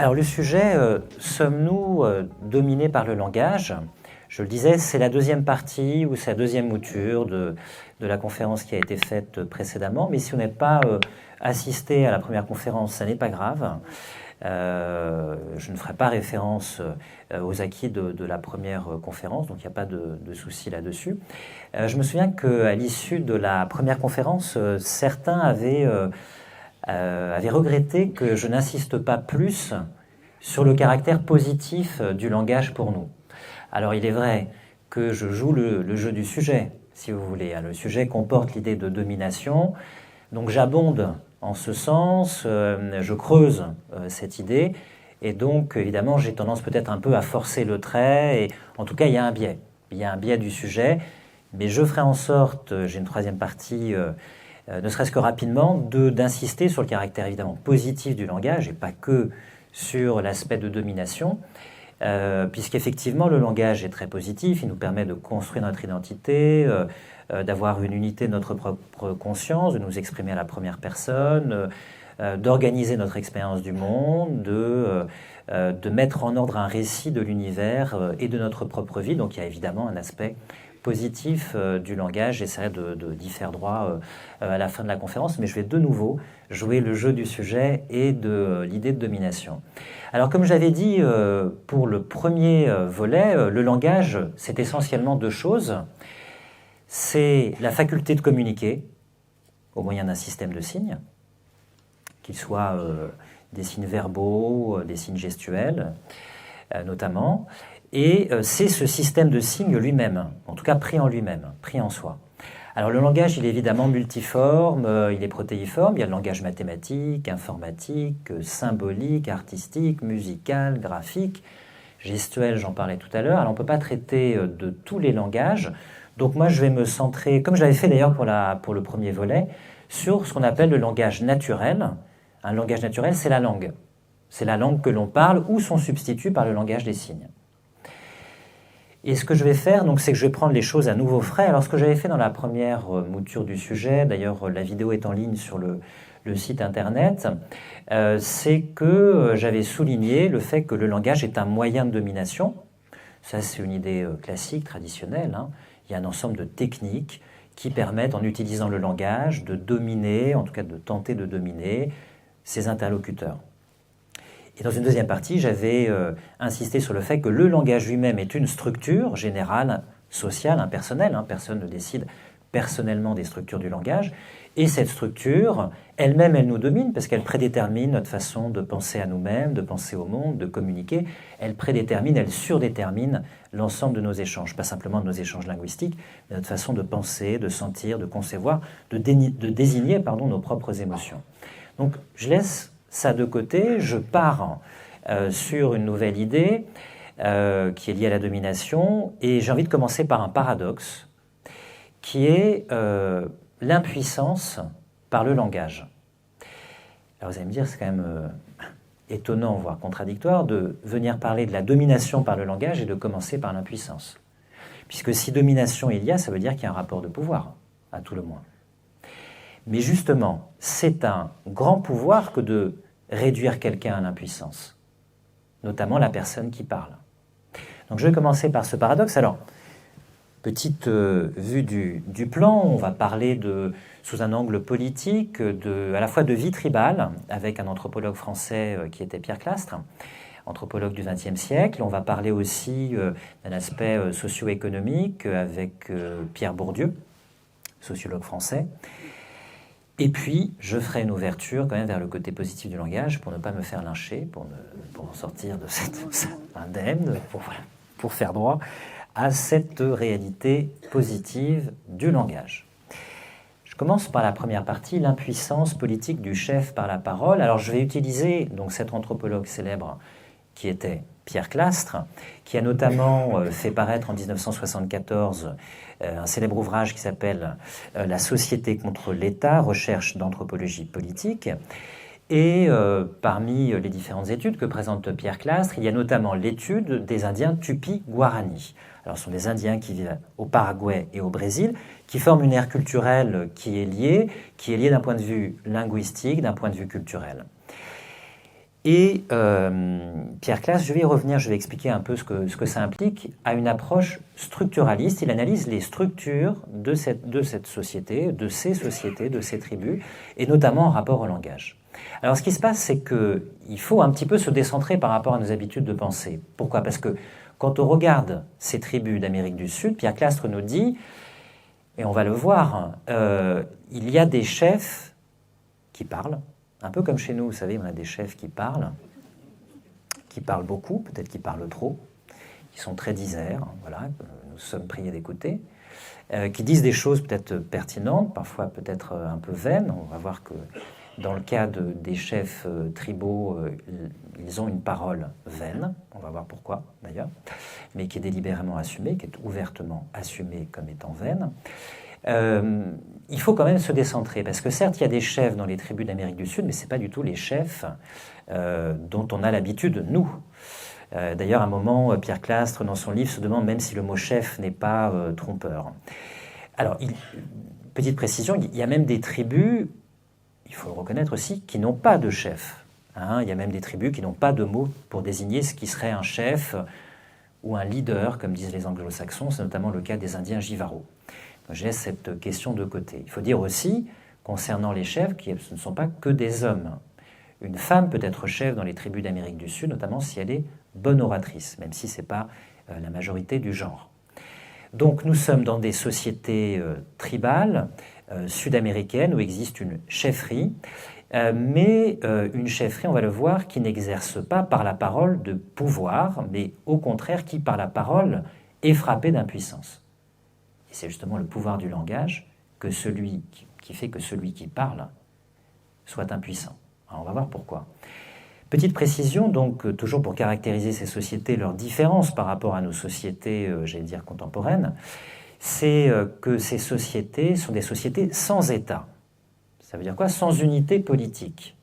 Alors le sujet, sommes-nous dominés par le langage? Je le disais, c'est la deuxième partie ou c'est la deuxième mouture de la conférence qui a été faite précédemment. Mais si on n'est pas assisté à la première conférence, ça n'est pas grave. Je ne ferai pas référence aux acquis de la première conférence, donc il n'y a pas de souci là-dessus. Je me souviens qu'à l'issue de la première conférence, certains avaient regretté que je n'insiste pas plus sur le caractère positif du langage pour nous. Alors il est vrai que je joue le jeu du sujet, si vous voulez. Le sujet comporte l'idée de domination, donc j'abonde en ce sens, je creuse cette idée, et donc évidemment j'ai tendance peut-être un peu à forcer le trait, et en tout cas il y a un biais. Il y a un biais du sujet, mais je ferai en sorte, j'ai une troisième partie, ne serait-ce que rapidement, d'insister sur le caractère évidemment positif du langage, et pas que sur l'aspect de domination, puisqu'effectivement le langage est très positif, il nous permet de construire notre identité, d'avoir une unité de notre propre conscience, de nous exprimer à la première personne, d'organiser notre expérience du monde, de mettre en ordre un récit de l'univers et de notre propre vie. Donc il y a évidemment un aspect positif du langage. J'essaierai d'y faire droit à la fin de la conférence, mais je vais de nouveau jouer le jeu du sujet et de l'idée de domination. Alors comme j'avais dit pour le premier volet, le langage, c'est essentiellement deux choses. C'est la faculté de communiquer au moyen d'un système de signes, qu'il soit des signes verbaux, des signes gestuels notamment, et c'est ce système de signes lui-même, en tout cas pris en lui-même, pris en soi. Alors le langage, il est évidemment multiforme, il est protéiforme, il y a le langage mathématique, informatique, symbolique, artistique, musical, graphique, gestuel, j'en parlais tout à l'heure. Alors on ne peut pas traiter de tous les langages, donc moi je vais me centrer, comme j'avais fait d'ailleurs pour le premier volet, sur ce qu'on appelle le langage naturel. Un langage naturel, c'est la langue. C'est la langue que l'on parle ou son substitut par le langage des signes. Et ce que je vais faire, donc, c'est que je vais prendre les choses à nouveau frais. Alors, ce que j'avais fait dans la première mouture du sujet, d'ailleurs, la vidéo est en ligne sur le site internet, c'est que j'avais souligné le fait que le langage est un moyen de domination. Ça, c'est une idée classique, traditionnelle. Hein. Il y a un ensemble de techniques qui permettent, en utilisant le langage, de dominer, en tout cas de tenter de dominer, ses interlocuteurs. Et dans une deuxième partie, j'avais insisté sur le fait que le langage lui-même est une structure générale, sociale, impersonnelle. Hein, personne ne décide personnellement des structures du langage. Et cette structure, elle-même, elle nous domine parce qu'elle prédétermine notre façon de penser à nous-mêmes, de penser au monde, de communiquer. Elle prédétermine, elle surdétermine l'ensemble de nos échanges. Pas simplement de nos échanges linguistiques, mais notre façon de penser, de sentir, de concevoir, de désigner nos propres émotions. Donc, je laisse ça de côté, je pars sur une nouvelle idée qui est liée à la domination, et j'ai envie de commencer par un paradoxe qui est l'impuissance par le langage. Alors vous allez me dire, c'est quand même étonnant, voire contradictoire, de venir parler de la domination par le langage et de commencer par l'impuissance. Puisque si domination il y a, ça veut dire qu'il y a un rapport de pouvoir, à tout le moins. Mais justement, c'est un grand pouvoir que de réduire quelqu'un à l'impuissance, notamment la personne qui parle. Donc je vais commencer par ce paradoxe. Alors, petite vue du plan, on va parler sous un angle politique, à la fois de vie tribale, avec un anthropologue français qui était Pierre Clastres, anthropologue du XXe siècle. On va parler aussi d'un aspect socio-économique avec Pierre Bourdieu, sociologue français. Et puis, je ferai une ouverture quand même vers le côté positif du langage pour ne pas me faire lyncher, pour en sortir de cette indemne, pour faire droit à cette réalité positive du langage. Je commence par la première partie, l'impuissance politique du chef par la parole. Alors, je vais utiliser donc cet anthropologue célèbre qui était Pierre Clastres, qui a notamment fait paraître en 1974 un célèbre ouvrage qui s'appelle « La société contre l'État, recherche d'anthropologie politique ». Et parmi les différentes études que présente Pierre Clastres, il y a notamment l'étude des Indiens Tupi-Guarani. Alors, ce sont des Indiens qui vivent au Paraguay et au Brésil, qui forment une aire culturelle qui est liée d'un point de vue linguistique, d'un point de vue culturel. Et Pierre Classe, je vais y revenir, je vais expliquer un peu ce que ça implique, à une approche structuraliste. Il analyse les structures de cette société, de ces tribus, et notamment en rapport au langage. Alors ce qui se passe, c'est qu'il faut un petit peu se décentrer par rapport à nos habitudes de pensée. Pourquoi? Parce que quand on regarde ces tribus d'Amérique du Sud, Pierre Clastre nous dit, et on va le voir, il y a des chefs qui parlent, un peu comme chez nous, vous savez, on a des chefs qui parlent beaucoup, peut-être qui parlent trop, qui sont très diserts, voilà, nous sommes priés d'écouter, qui disent des choses peut-être pertinentes, parfois peut-être un peu vaines. On va voir que dans le cas des chefs tribaux, ils ont une parole vaine, on va voir pourquoi d'ailleurs, mais qui est délibérément assumée, qui est ouvertement assumée comme étant vaine. Il faut quand même se décentrer, parce que certes, il y a des chefs dans les tribus d'Amérique du Sud, mais ce n'est pas du tout les chefs dont on a l'habitude, nous. D'ailleurs, à un moment, Pierre Clastre, dans son livre, se demande même si le mot chef n'est pas trompeur. Alors, petite précision, il y a même des tribus, il faut le reconnaître aussi, qui n'ont pas de chef. Hein, il y a même des tribus qui n'ont pas de mot pour désigner ce qui serait un chef ou un leader, comme disent les anglo-saxons. C'est notamment le cas des Indiens Jivaro. Je laisse cette question de côté. Il faut dire aussi, concernant les chefs, que ce ne sont pas que des hommes. Une femme peut être chef dans les tribus d'Amérique du Sud, notamment si elle est bonne oratrice, même si ce n'est pas la majorité du genre. Donc nous sommes dans des sociétés tribales, sud-américaines, où existe une chefferie, mais une chefferie, on va le voir, qui n'exerce pas par la parole de pouvoir, mais au contraire qui, par la parole, est frappée d'impuissance. Et c'est justement le pouvoir du langage qui fait que celui qui parle soit impuissant. Alors on va voir pourquoi. Petite précision, donc, toujours pour caractériser ces sociétés, leurs différences par rapport à nos sociétés, j'allais dire contemporaines, c'est que ces sociétés sont des sociétés sans État. Ça veut dire quoi? Sans unité politique.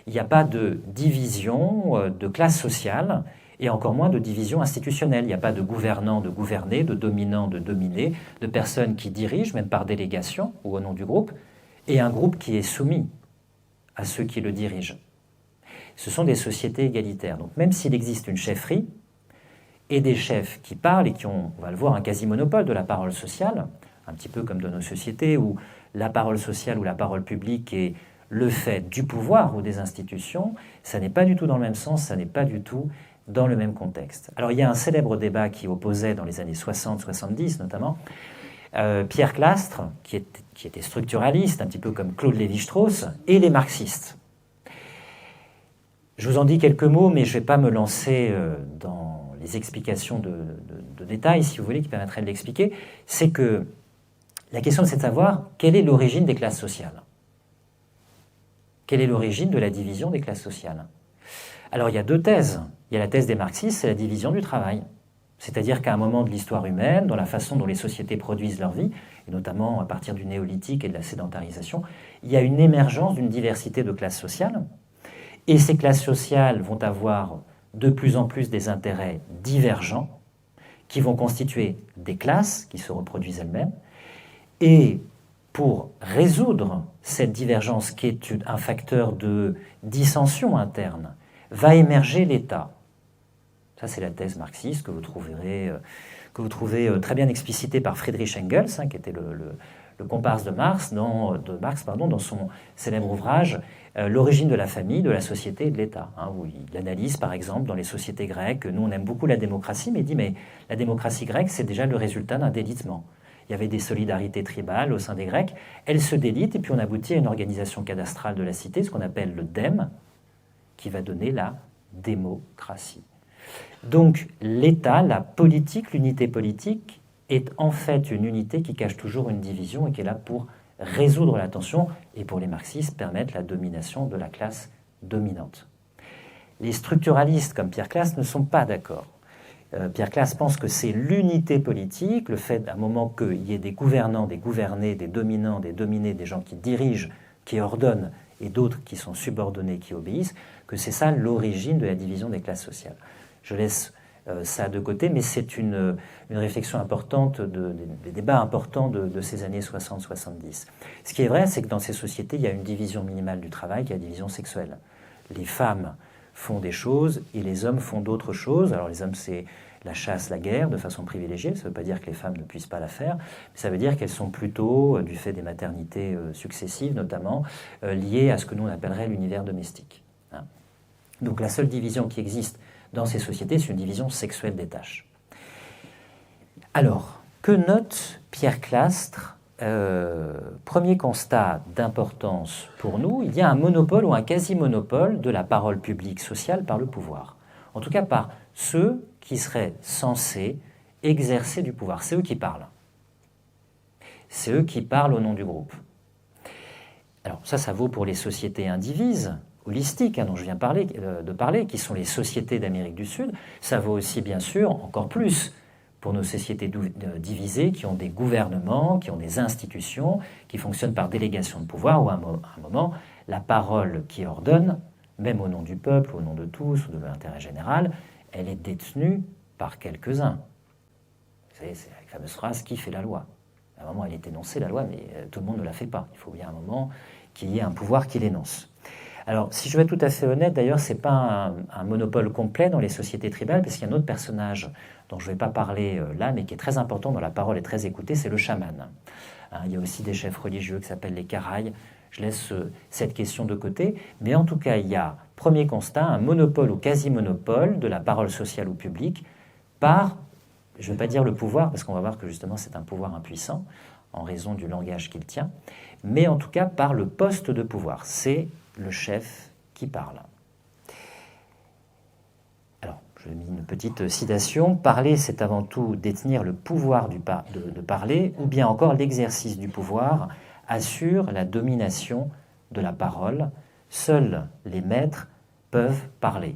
Il n'y a pas de division de classe sociale, et encore moins de division institutionnelle. Il n'y a pas de gouvernant de gouverner, de dominant de dominer, de personnes qui dirigent, même par délégation ou au nom du groupe, et un groupe qui est soumis à ceux qui le dirigent. Ce sont des sociétés égalitaires. Donc même s'il existe une chefferie et des chefs qui parlent et qui ont, on va le voir, un quasi-monopole de la parole sociale, un petit peu comme dans nos sociétés où la parole sociale ou la parole publique est le fait du pouvoir ou des institutions, ça n'est pas du tout dans le même sens, ça n'est pas du tout dans le même contexte. Alors il y a un célèbre débat qui opposait dans les années 60-70 notamment, Pierre Clastre, qui était structuraliste, un petit peu comme Claude Lévi-Strauss, et les marxistes. Je vous en dis quelques mots, mais je ne vais pas me lancer dans les explications de détails, si vous voulez, qui permettraient de l'expliquer. C'est que la question, c'est de savoir quelle est l'origine des classes sociales. Quelle est l'origine de la division des classes sociales? Alors, il y a deux thèses. Il y a la thèse des marxistes, c'est la division du travail. C'est-à-dire qu'à un moment de l'histoire humaine, dans la façon dont les sociétés produisent leur vie, et notamment à partir du néolithique et de la sédentarisation, il y a une émergence d'une diversité de classes sociales. Et ces classes sociales vont avoir de plus en plus des intérêts divergents, qui vont constituer des classes qui se reproduisent elles-mêmes. Et pour résoudre cette divergence, qui est un facteur de dissension interne, va émerger l'État. Ça, c'est la thèse marxiste que vous trouvez très bien explicitée par Friedrich Engels, qui était le comparse de Marx, dans son célèbre ouvrage L'origine de la famille, de la société et de l'État, où il analyse, par exemple, dans les sociétés grecques, nous on aime beaucoup la démocratie, mais il dit mais la démocratie grecque, c'est déjà le résultat d'un délitement. Il y avait des solidarités tribales au sein des Grecs, elles se délitent, et puis on aboutit à une organisation cadastrale de la cité, ce qu'on appelle le dème, qui va donner la démocratie. Donc l'État, la politique, l'unité politique, est en fait une unité qui cache toujours une division et qui est là pour résoudre la tension et pour les marxistes permettre la domination de la classe dominante. Les structuralistes comme Pierre Classe ne sont pas d'accord. Pierre Classe pense que c'est l'unité politique, le fait à un moment qu'il y ait des gouvernants, des gouvernés, des dominants, des dominés, des gens qui dirigent, qui ordonnent et d'autres qui sont subordonnés, qui obéissent, que c'est ça l'origine de la division des classes sociales. Je laisse ça de côté, mais c'est une réflexion importante, des débats importants de ces années 60-70. Ce qui est vrai, c'est que dans ces sociétés, il y a une division minimale du travail, qui est la division sexuelle. Les femmes font des choses et les hommes font d'autres choses. Alors les hommes, c'est la chasse, la guerre, de façon privilégiée. Ça ne veut pas dire que les femmes ne puissent pas la faire, mais ça veut dire qu'elles sont plutôt, du fait des maternités successives notamment, liées à ce que nous on appellerait l'univers domestique. Hein. Donc la seule division qui existe dans ces sociétés, c'est une division sexuelle des tâches. Alors, que note Pierre Clastres? Premier constat d'importance pour nous, il y a un monopole ou un quasi-monopole de la parole publique sociale par le pouvoir. En tout cas par ceux qui seraient censés exercer du pouvoir. C'est eux qui parlent. C'est eux qui parlent au nom du groupe. Alors ça vaut pour les sociétés indivises, holistiques, dont je viens de parler, qui sont les sociétés d'Amérique du Sud. Ça vaut aussi, bien sûr, encore plus pour nos sociétés divisées, qui ont des gouvernements, qui ont des institutions, qui fonctionnent par délégation de pouvoir, où à un moment, la parole qui ordonne, même au nom du peuple, au nom de tous, ou de l'intérêt général, elle est détenue par quelques-uns. Vous savez, c'est la fameuse phrase « qui fait la loi ?» À un moment, elle est énoncée, la loi, mais tout le monde ne la fait pas. Il faut bien un moment qu'il y ait un pouvoir qui l'énonce. Alors, si je veux être tout à fait honnête, d'ailleurs, ce n'est pas un monopole complet dans les sociétés tribales, parce qu'il y a un autre personnage dont je ne vais pas parler là, mais qui est très important, dont la parole est très écoutée, c'est le chaman. Il y a aussi des chefs religieux qui s'appellent les Karaïs. Je laisse cette question de côté, mais en tout cas, il y a, premier constat, un monopole ou quasi-monopole de la parole sociale ou publique par, je ne vais pas dire le pouvoir, parce qu'on va voir que justement c'est un pouvoir impuissant, en raison du langage qu'il tient, mais en tout cas par le poste de pouvoir. C'est le chef qui parle. Alors, je mets une petite citation. Parler, c'est avant tout détenir le pouvoir de parler, ou bien encore l'exercice du pouvoir assure la domination de la parole. Seuls les maîtres peuvent parler.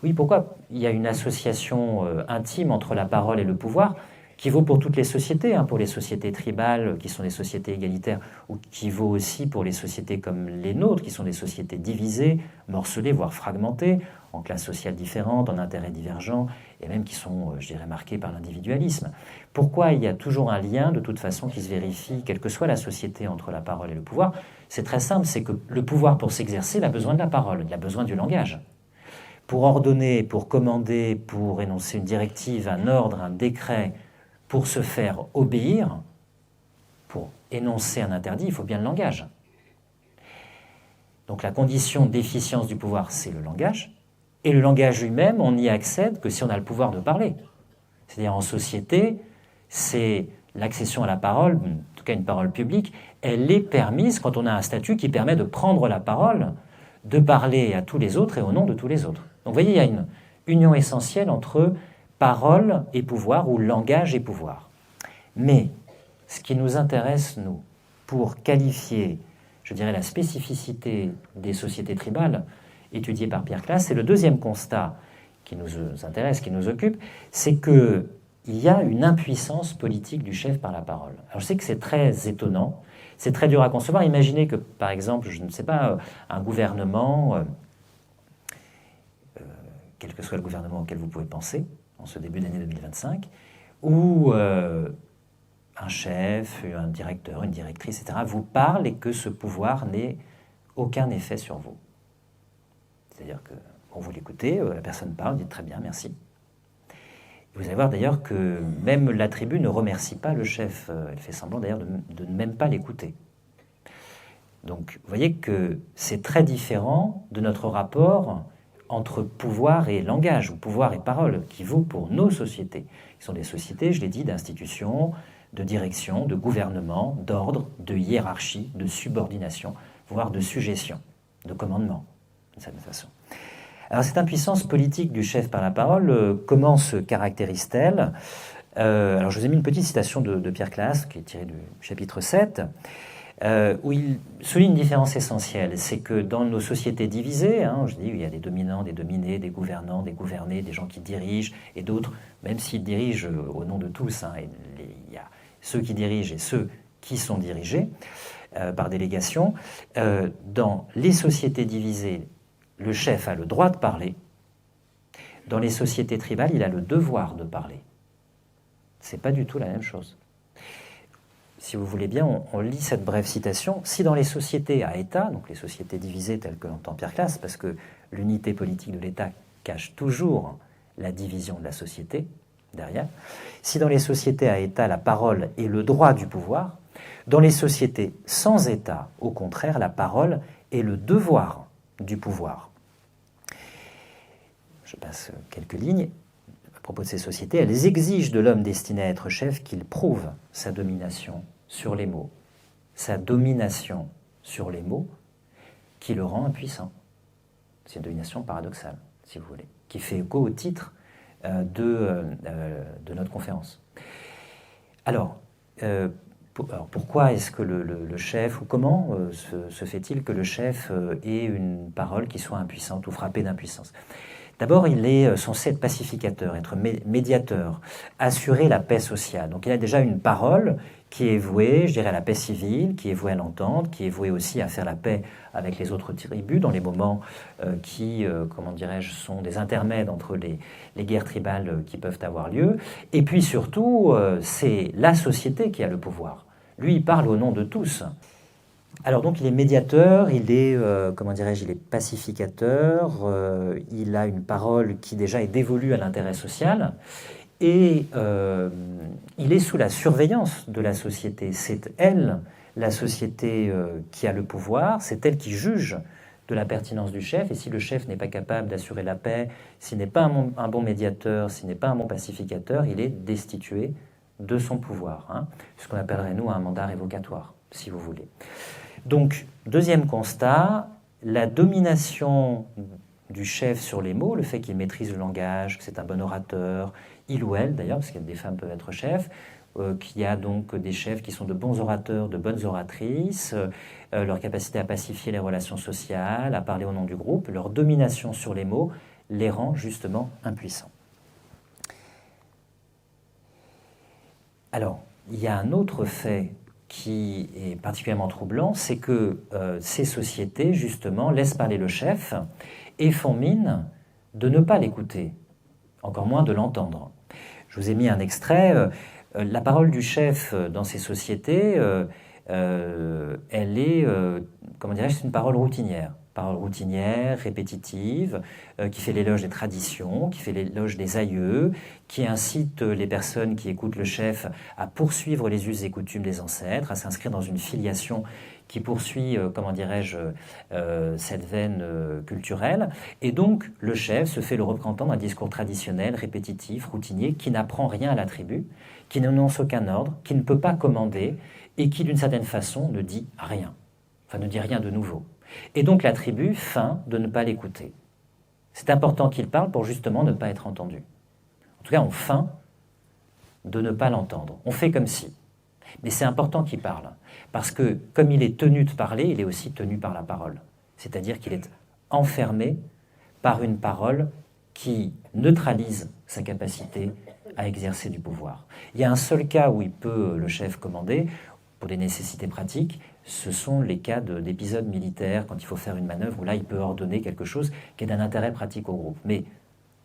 Oui, pourquoi il y a une association intime entre la parole et le pouvoir qui vaut pour toutes les sociétés, pour les sociétés tribales qui sont des sociétés égalitaires, ou qui vaut aussi pour les sociétés comme les nôtres, qui sont des sociétés divisées, morcelées, voire fragmentées, en classes sociales différentes, en intérêts divergents, et même qui sont, je dirais, marquées par l'individualisme. Pourquoi il y a toujours un lien, de toute façon, qui se vérifie, quelle que soit la société, entre la parole et le pouvoir? C'est très simple, c'est que le pouvoir, pour s'exercer, il a besoin de la parole, il a besoin du langage. Pour ordonner, pour commander, pour énoncer une directive, un ordre, un décret, pour se faire obéir, pour énoncer un interdit, il faut bien le langage. Donc la condition d'efficience du pouvoir, c'est le langage. Et le langage lui-même, on n'y accède que si on a le pouvoir de parler. C'est-à-dire en société, c'est l'accession à la parole, en tout cas une parole publique, elle est permise quand on a un statut qui permet de prendre la parole, de parler à tous les autres et au nom de tous les autres. Donc vous voyez, il y a une union essentielle entre parole et pouvoir, ou langage et pouvoir. Mais ce qui nous intéresse, nous, pour qualifier, je dirais, la spécificité des sociétés tribales étudiées par Pierre Clastres, c'est le deuxième constat qui nous intéresse, qui nous occupe, c'est qu'il y a une impuissance politique du chef par la parole. Alors je sais que c'est très étonnant, c'est très dur à concevoir. Imaginez que, par exemple, je ne sais pas, un gouvernement, quel que soit le gouvernement auquel vous pouvez penser, en ce début d'année 2025, où un chef, un directeur, une directrice, etc., vous parle et que ce pouvoir n'ait aucun effet sur vous. C'est-à-dire que quand vous l'écoutez, la personne parle, vous dites très bien, merci. Vous allez voir d'ailleurs que même la tribu ne remercie pas le chef. Elle fait semblant d'ailleurs de ne même pas l'écouter. Donc vous voyez que c'est très différent de notre rapport entre pouvoir et langage, ou pouvoir et parole, qui vaut pour nos sociétés, qui sont des sociétés, je l'ai dit, d'institutions, de direction, de gouvernement, d'ordre, de hiérarchie, de subordination, voire de suggestion, de commandement, d'une certaine façon. Alors cette impuissance politique du chef par la parole, comment se caractérise-t-elle? Alors je vous ai mis une petite citation de Pierre Clastres, qui est tirée du chapitre 7, où il souligne une différence essentielle. C'est que dans nos sociétés divisées, je dis, il y a des dominants, des dominés, des gouvernants, des gouvernés, des gens qui dirigent, et d'autres, même s'ils dirigent au nom de tous, il y a ceux qui dirigent et ceux qui sont dirigés par délégation. Dans les sociétés divisées, le chef a le droit de parler. Dans les sociétés tribales, il a le devoir de parler. Ce n'est pas du tout la même chose. Si vous voulez bien, on lit cette brève citation. Si dans les sociétés à État, donc les sociétés divisées telles que l'entend Pierre Clastres, parce que l'unité politique de l'État cache toujours la division de la société derrière. Si dans les sociétés à État, la parole est le droit du pouvoir, dans les sociétés sans État, au contraire, la parole est le devoir du pouvoir. Je passe quelques lignes. À propos de ces sociétés, elles exigent de l'homme destiné à être chef qu'il prouve sa domination sur les mots. Sa domination sur les mots qui le rend impuissant. C'est une domination paradoxale, si vous voulez, qui fait écho au titre de notre conférence. Alors pourquoi est-ce que le chef, ou comment se fait-il que le chef ait une parole qui soit impuissante ou frappée d'impuissance? D'abord, il est censé être pacificateur, être médiateur, assurer la paix sociale. Donc il a déjà une parole qui est vouée, je dirais, à la paix civile, qui est vouée à l'entente, qui est vouée aussi à faire la paix avec les autres tribus dans les moments qui, comment dirais-je, sont des intermèdes entre les guerres tribales qui peuvent avoir lieu. Et puis surtout, c'est la société qui a le pouvoir. Lui, il parle au nom de tous. Alors donc il est médiateur, il est, comment dirais-je, il est pacificateur, il a une parole qui déjà est dévolue à l'intérêt social, et il est sous la surveillance de la société. C'est elle, la société, qui a le pouvoir, c'est elle qui juge de la pertinence du chef, et si le chef n'est pas capable d'assurer la paix, s'il n'est pas un bon médiateur, s'il n'est pas un bon pacificateur, il est destitué de son pouvoir, hein, ce qu'on appellerait, nous, un mandat révocatoire, si vous voulez. Donc, deuxième constat, la domination du chef sur les mots, le fait qu'il maîtrise le langage, que c'est un bon orateur, il ou elle d'ailleurs, parce que des femmes peuvent être chefs, qu'il y a donc des chefs qui sont de bons orateurs, de bonnes oratrices, leur capacité à pacifier les relations sociales, à parler au nom du groupe, leur domination sur les mots les rend justement impuissants. Alors, il y a un autre fait qui est particulièrement troublant, c'est que ces sociétés, justement, laissent parler le chef et font mine de ne pas l'écouter, encore moins de l'entendre. Je vous ai mis un extrait. La parole du chef dans ces sociétés, elle est, comment dirais-je, c'est une parole routinière. Parole routinière, répétitive, qui fait l'éloge des traditions, qui fait l'éloge des aïeux, qui incite les personnes qui écoutent le chef à poursuivre les us et coutumes des ancêtres, à s'inscrire dans une filiation qui poursuit, comment dirais-je, cette veine culturelle. Et donc, le chef se fait le représentant d'un discours traditionnel, répétitif, routinier, qui n'apprend rien à la tribu, qui n'énonce aucun ordre, qui ne peut pas commander, et qui, d'une certaine façon, ne dit rien, enfin ne dit rien de nouveau. Et donc la tribu feint de ne pas l'écouter. C'est important qu'il parle pour justement ne pas être entendu. En tout cas, on feint de ne pas l'entendre. On fait comme si. Mais c'est important qu'il parle, parce que comme il est tenu de parler, il est aussi tenu par la parole. C'est-à-dire qu'il est enfermé par une parole qui neutralise sa capacité à exercer du pouvoir. Il y a un seul cas où il peut, le chef, commander, pour des nécessités pratiques, ce sont les cas d'épisodes militaires, quand il faut faire une manœuvre, où là, il peut ordonner quelque chose qui est d'un intérêt pratique au groupe. Mais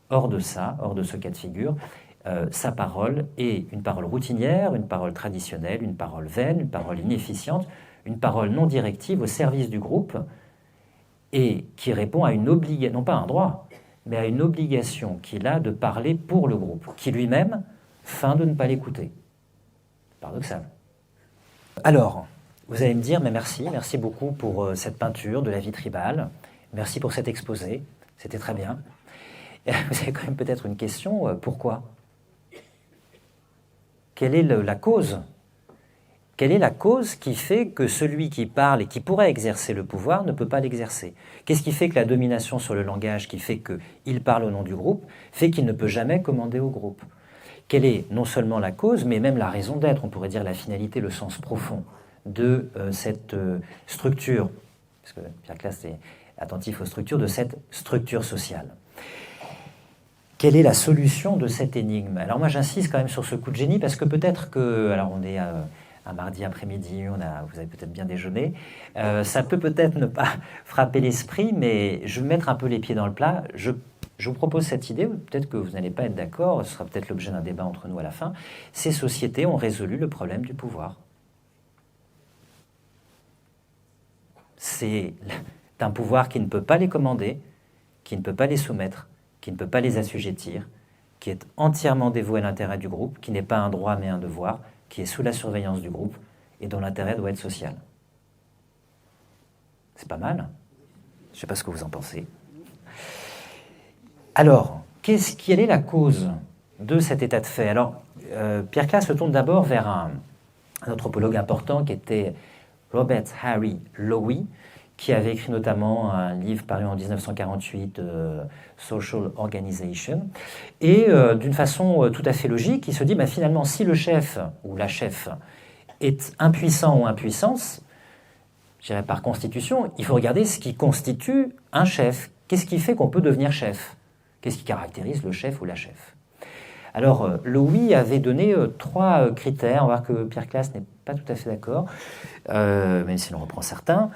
hors de ça, hors de ce cas de figure, sa parole est une parole routinière, une parole traditionnelle, une parole vaine, une parole inefficiente, une parole non directive au service du groupe, et qui répond à une obligation, non pas à un droit, mais à une obligation qu'il a de parler pour le groupe, qui lui-même feint de ne pas l'écouter. Paradoxal. Alors, vous allez me dire, mais merci beaucoup pour cette peinture de la vie tribale, merci pour cet exposé, c'était très bien. Et vous avez quand même peut-être une question, pourquoi ? Quelle est la cause ? Quelle est la cause qui fait que celui qui parle et qui pourrait exercer le pouvoir ne peut pas l'exercer ? Qu'est-ce qui fait que la domination sur le langage, qui fait qu'il parle au nom du groupe, fait qu'il ne peut jamais commander au groupe ? Quelle est non seulement la cause, mais même la raison d'être, on pourrait dire la finalité, le sens profond de cette structure, parce que Pierre Classe est attentif aux structures, de cette structure sociale. Quelle est la solution de cette énigme ? Alors moi j'insiste quand même sur ce coup de génie, parce que peut-être que, alors on est un mardi après-midi, vous avez peut-être bien déjeuné, ça peut-être ne pas frapper l'esprit, mais je vais mettre un peu les pieds dans le plat. Je vous propose cette idée, peut-être que vous n'allez pas être d'accord, ce sera peut-être l'objet d'un débat entre nous à la fin. Ces sociétés ont résolu le problème du pouvoir. C'est un pouvoir qui ne peut pas les commander, qui ne peut pas les soumettre, qui ne peut pas les assujettir, qui est entièrement dévoué à l'intérêt du groupe, qui n'est pas un droit mais un devoir, qui est sous la surveillance du groupe et dont l'intérêt doit être social. C'est pas mal? Je ne sais pas ce que vous en pensez. Alors, quelle est la cause de cet état de fait? Alors, Pierre Classe se tourne d'abord vers un anthropologue important qui était Robert Harry Lowy, qui avait écrit notamment un livre paru en 1948, Social Organization, et d'une façon tout à fait logique, il se dit, finalement, si le chef ou la chef est impuissant ou impuissante, je dirais par constitution, il faut regarder ce qui constitue un chef. Qu'est-ce qui fait qu'on peut devenir chef? Qu'est-ce qui caractérise le chef ou la chef? Alors, Lowy avait donné 3 critères. On va voir que Pierre Classe n'est pas tout à fait d'accord, même s'il en reprend certains.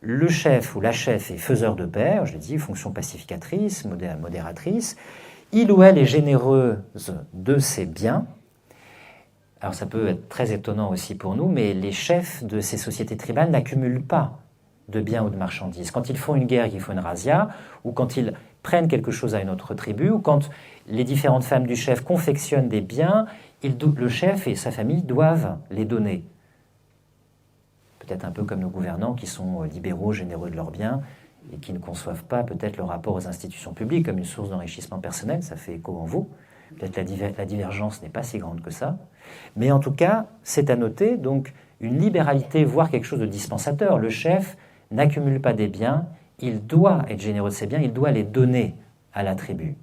Le chef ou la chef est faiseur de paix, je l'ai dit, fonction pacificatrice, modératrice. Il ou elle est généreuse de ses biens. Alors ça peut être très étonnant aussi pour nous, mais les chefs de ces sociétés tribales n'accumulent pas de biens ou de marchandises. Quand ils font une guerre, qu'ils font une razzia, ou quand ils prennent quelque chose à une autre tribu, ou quand les différentes femmes du chef confectionnent des biens, le chef et sa famille doivent les donner. Peut-être un peu comme nos gouvernants qui sont libéraux, généreux de leurs biens, et qui ne conçoivent pas peut-être le rapport aux institutions publiques comme une source d'enrichissement personnel, ça fait écho en vous. Peut-être la divergence n'est pas si grande que ça. Mais en tout cas, c'est à noter, donc, une libéralité, voire quelque chose de dispensateur. Le chef n'accumule pas des biens, il doit être généreux de ses biens, il doit les donner à la tribu.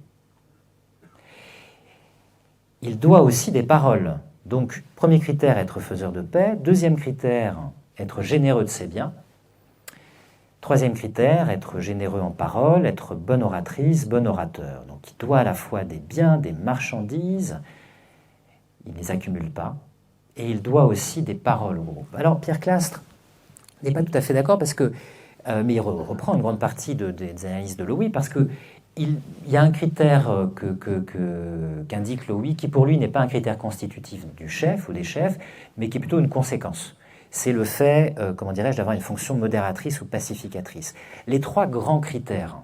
Il doit aussi des paroles. Donc, premier critère, être faiseur de paix. Deuxième critère, être généreux de ses biens. Troisième critère, être généreux en parole, être bonne oratrice, bon orateur. Donc il doit à la fois des biens, des marchandises, il ne les accumule pas, et il doit aussi des paroles au groupe. Alors Pierre Clastre n'est pas tout à fait d'accord, parce que, mais il reprend une grande partie des analyses de Lowy, parce qu'il y a un critère qu'indique Lowy, qui pour lui n'est pas un critère constitutif du chef ou des chefs, mais qui est plutôt une conséquence. C'est le fait, d'avoir une fonction modératrice ou pacificatrice. Les 3 grands critères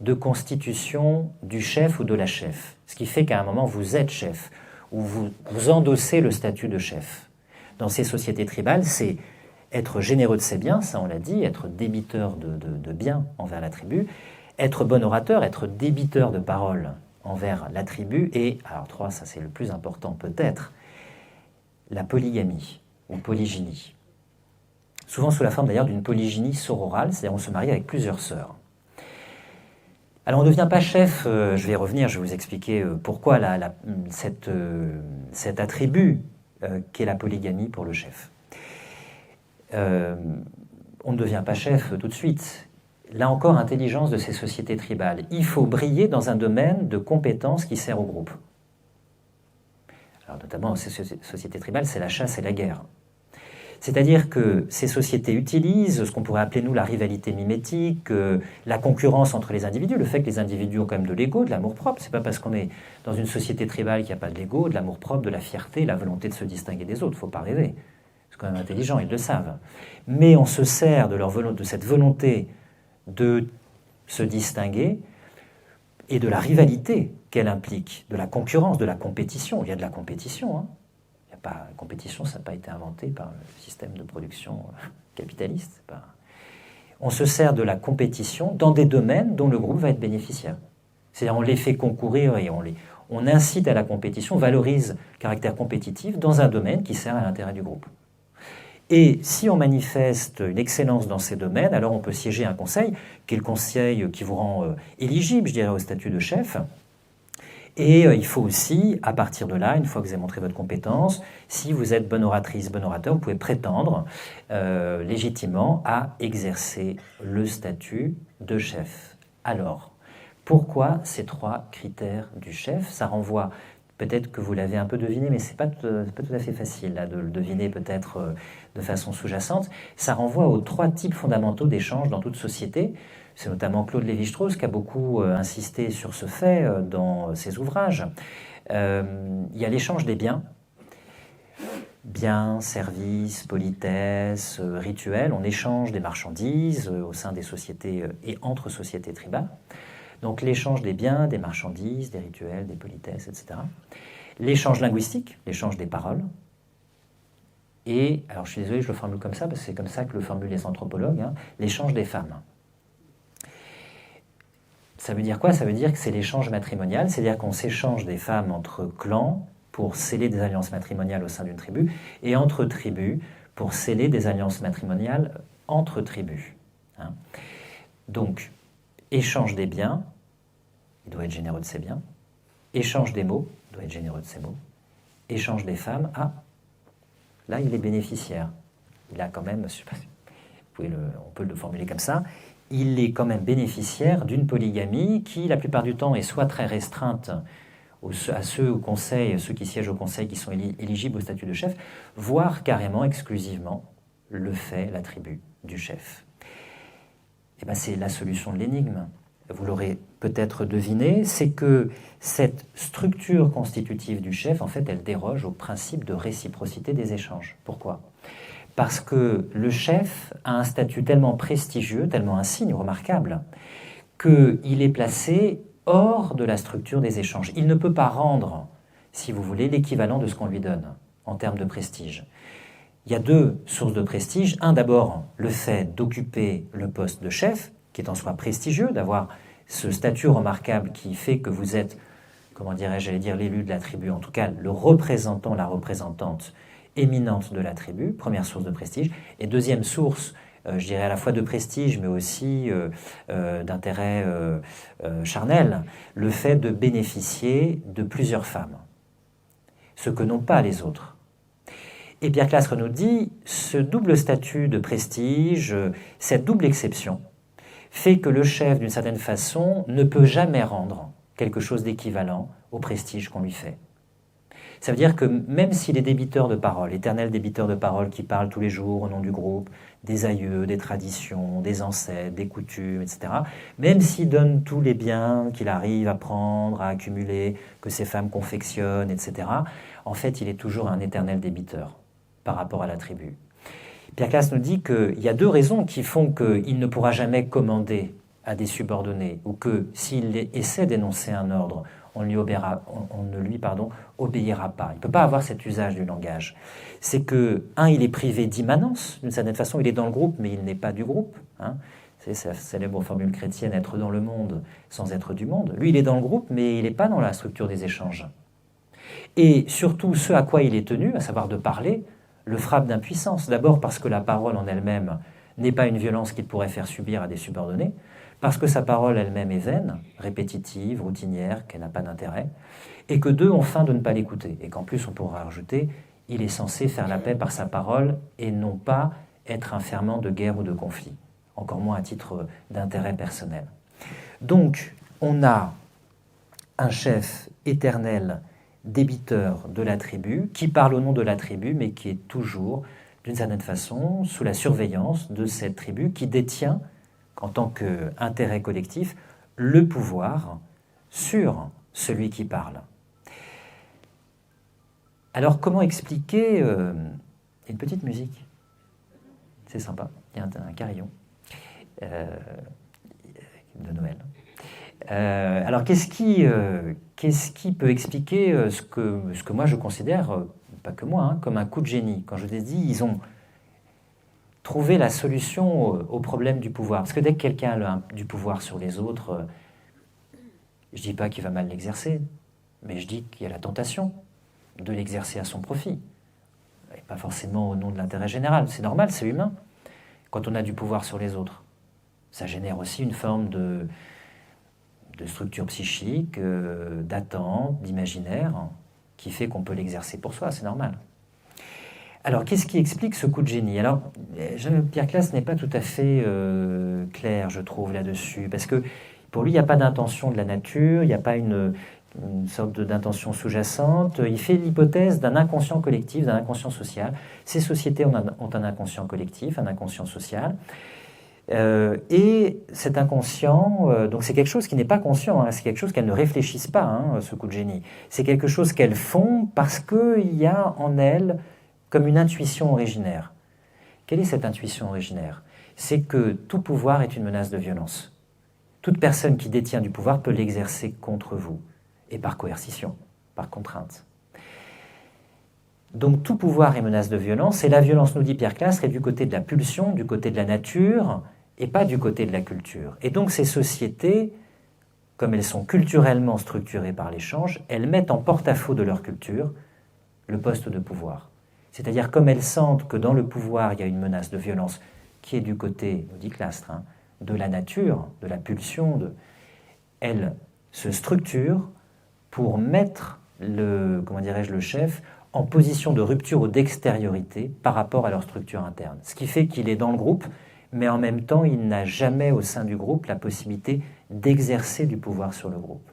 de constitution du chef ou de la chef, ce qui fait qu'à un moment vous êtes chef, ou vous endossez le statut de chef. Dans ces sociétés tribales, c'est être généreux de ses biens, ça on l'a dit, être débiteur de biens envers la tribu, être bon orateur, être débiteur de paroles envers la tribu, et, alors 3, ça c'est le plus important peut-être, la polygamie ou polygynie. Souvent sous la forme d'ailleurs d'une polygynie sororale, c'est-à-dire on se marie avec plusieurs sœurs. Alors on ne devient pas chef, je vais y revenir, je vais vous expliquer pourquoi cet attribut qu'est la polygamie pour le chef. On ne devient pas chef tout de suite. Là encore, intelligence de ces sociétés tribales. Il faut briller dans un domaine de compétences qui sert au groupe. Alors notamment dans ces sociétés tribales, c'est la chasse et la guerre. C'est-à-dire que ces sociétés utilisent ce qu'on pourrait appeler, nous, la rivalité mimétique, la concurrence entre les individus, le fait que les individus ont quand même de l'ego, de l'amour-propre. C'est pas parce qu'on est dans une société tribale qu'il n'y a pas de l'ego, de l'amour-propre, de la fierté, la volonté de se distinguer des autres. Il ne faut pas rêver. C'est quand même intelligent, ils le savent. Mais on se sert de cette volonté de se distinguer et de la rivalité qu'elle implique, de la concurrence, de la compétition. Il y a de la compétition, hein. La compétition, ça n'a pas été inventé par le système de production capitaliste. On se sert de la compétition dans des domaines dont le groupe va être bénéficiaire. C'est-à-dire on les fait concourir et on incite à la compétition, valorise le caractère compétitif dans un domaine qui sert à l'intérêt du groupe. Et si on manifeste une excellence dans ces domaines, alors on peut siéger un conseil, qui est le conseil qui vous rend éligible, je dirais, au statut de chef. Et il faut aussi, à partir de là, une fois que vous avez montré votre compétence, si vous êtes bonne oratrice, bon orateur, vous pouvez prétendre légitimement à exercer le statut de chef. Alors, pourquoi ces 3 critères du chef? Ça renvoie, peut-être que vous l'avez un peu deviné, mais ce n'est pas tout à fait facile là, de le deviner peut-être de façon sous-jacente. Ça renvoie aux 3 types fondamentaux d'échange dans toute société. C'est notamment Claude Lévi-Strauss qui a beaucoup insisté sur ce fait dans ses ouvrages. Il y a l'échange des biens. Biens, services, politesse, rituels. On échange des marchandises au sein des sociétés et entre sociétés tribales. Donc l'échange des biens, des marchandises, des rituels, des politesses, etc. L'échange linguistique, l'échange des paroles. Et, alors je suis désolé, je le formule comme ça, parce que c'est comme ça que le formulent les anthropologues, hein, l'échange des femmes. Ça veut dire quoi? Ça veut dire que c'est l'échange matrimonial, c'est-à-dire qu'on s'échange des femmes entre clans pour sceller des alliances matrimoniales au sein d'une tribu, et entre tribus pour sceller des alliances matrimoniales entre tribus. Hein. Donc, échange des biens, il doit être généreux de ses biens. Échange des mots, il doit être généreux de ses mots. Échange des femmes, là il est bénéficiaire. Il a quand même, je sais pas, on peut le formuler comme ça, il est quand même bénéficiaire d'une polygamie qui, la plupart du temps, est soit très restreinte à ceux au conseil, ceux qui siègent au conseil qui sont éligibles au statut de chef, voire carrément exclusivement le fait, l'attribut du chef. Et bien c'est la solution de l'énigme. Vous l'aurez peut-être deviné, c'est que cette structure constitutive du chef, en fait, elle déroge au principe de réciprocité des échanges. Pourquoi? Parce que le chef a un statut tellement prestigieux, tellement insigne, remarquable, qu'il est placé hors de la structure des échanges. Il ne peut pas rendre, si vous voulez, l'équivalent de ce qu'on lui donne en termes de prestige. Il y a deux sources de prestige. Un, d'abord, le fait d'occuper le poste de chef, qui est en soi prestigieux, d'avoir ce statut remarquable qui fait que vous êtes, comment dirais-je, j'allais dire l'élu de la tribu, en tout cas le représentant, la représentante éminente de la tribu, première source de prestige. Et deuxième source, je dirais à la fois de prestige, mais aussi d'intérêt charnel, le fait de bénéficier de plusieurs femmes, ce que n'ont pas les autres. Et Pierre Clastre nous dit, ce double statut de prestige, cette double exception, fait que le chef, d'une certaine façon, ne peut jamais rendre quelque chose d'équivalent au prestige qu'on lui fait. Ça veut dire que même s'il est débiteur de parole, éternel débiteur de parole qui parle tous les jours au nom du groupe, des aïeux, des traditions, des ancêtres, des coutumes, etc., même s'il donne tous les biens qu'il arrive à prendre, à accumuler, que ses femmes confectionnent, etc., en fait, il est toujours un éternel débiteur par rapport à la tribu. Pierre Clastre nous dit qu'il y a deux raisons qui font qu'il ne pourra jamais commander à des subordonnés, ou que s'il essaie d'énoncer un ordre, on ne lui obéira pas. Il ne peut pas avoir cet usage du langage. C'est que, il est privé d'immanence, d'une certaine façon, il est dans le groupe, mais il n'est pas du groupe. Hein. C'est sa célèbre formule chrétienne, être dans le monde sans être du monde. Lui, il est dans le groupe, mais il n'est pas dans la structure des échanges. Et surtout, ce à quoi il est tenu, à savoir de parler, le frappe d'impuissance. D'abord parce que la parole en elle-même n'est pas une violence qu'il pourrait faire subir à des subordonnés, parce que sa parole elle-même est vaine, répétitive, routinière, qu'elle n'a pas d'intérêt, et que deux ont faim de ne pas l'écouter, et qu'en plus on pourra rajouter, il est censé faire la paix par sa parole et non pas être un ferment de guerre ou de conflit, encore moins à titre d'intérêt personnel. Donc on a un chef éternel, débiteur de la tribu, qui parle au nom de la tribu, mais qui est toujours, d'une certaine façon, sous la surveillance de cette tribu qui détient, en tant qu'intérêt collectif, le pouvoir sur celui qui parle. Alors, comment expliquer une petite musique? C'est sympa, il y a un carillon de Noël. Alors, qu'est-ce qui peut expliquer ce que moi je considère, pas que moi, comme un coup de génie? Quand je dis, ils ont trouvé la solution au problème du pouvoir. Parce que dès que quelqu'un a du pouvoir sur les autres, je ne dis pas qu'il va mal l'exercer, mais je dis qu'il y a la tentation de l'exercer à son profit. Et pas forcément au nom de l'intérêt général. C'est normal, c'est humain, quand on a du pouvoir sur les autres. Ça génère aussi une forme de structure psychique, d'attente, d'imaginaire, qui fait qu'on peut l'exercer pour soi, c'est normal. Alors, qu'est-ce qui explique ce coup de génie? Alors, Pierre Clastre n'est pas tout à fait clair, je trouve, là-dessus, parce que pour lui, il n'y a pas d'intention de la nature, il n'y a pas une sorte d'intention sous-jacente. Il fait l'hypothèse d'un inconscient collectif, d'un inconscient social. Ces sociétés ont un inconscient collectif, un inconscient social. Et cet inconscient, donc c'est quelque chose qui n'est pas conscient, c'est quelque chose qu'elles ne réfléchissent pas, ce coup de génie. C'est quelque chose qu'elles font parce qu'il y a en elles comme une intuition originaire. Quelle est cette intuition originaire? C'est que tout pouvoir est une menace de violence. toute personne qui détient du pouvoir peut l'exercer contre vous, et par coercition, par contrainte. Donc tout pouvoir est menace de violence, et la violence, nous dit Pierre Clastres, est du côté de la pulsion, du côté de la nature, et pas du côté de la culture. Et donc ces sociétés, comme elles sont culturellement structurées par l'échange, elles mettent en porte-à-faux de leur culture le poste de pouvoir. C'est-à-dire comme elles sentent que dans le pouvoir, il y a une menace de violence qui est du côté, nous dit Clastres, de la nature, de la pulsion, elles se structurent pour mettre le chef en position de rupture ou d'extériorité par rapport à leur structure interne. Ce qui fait qu'il est dans le groupe, mais en même temps, il n'a jamais au sein du groupe la possibilité d'exercer du pouvoir sur le groupe.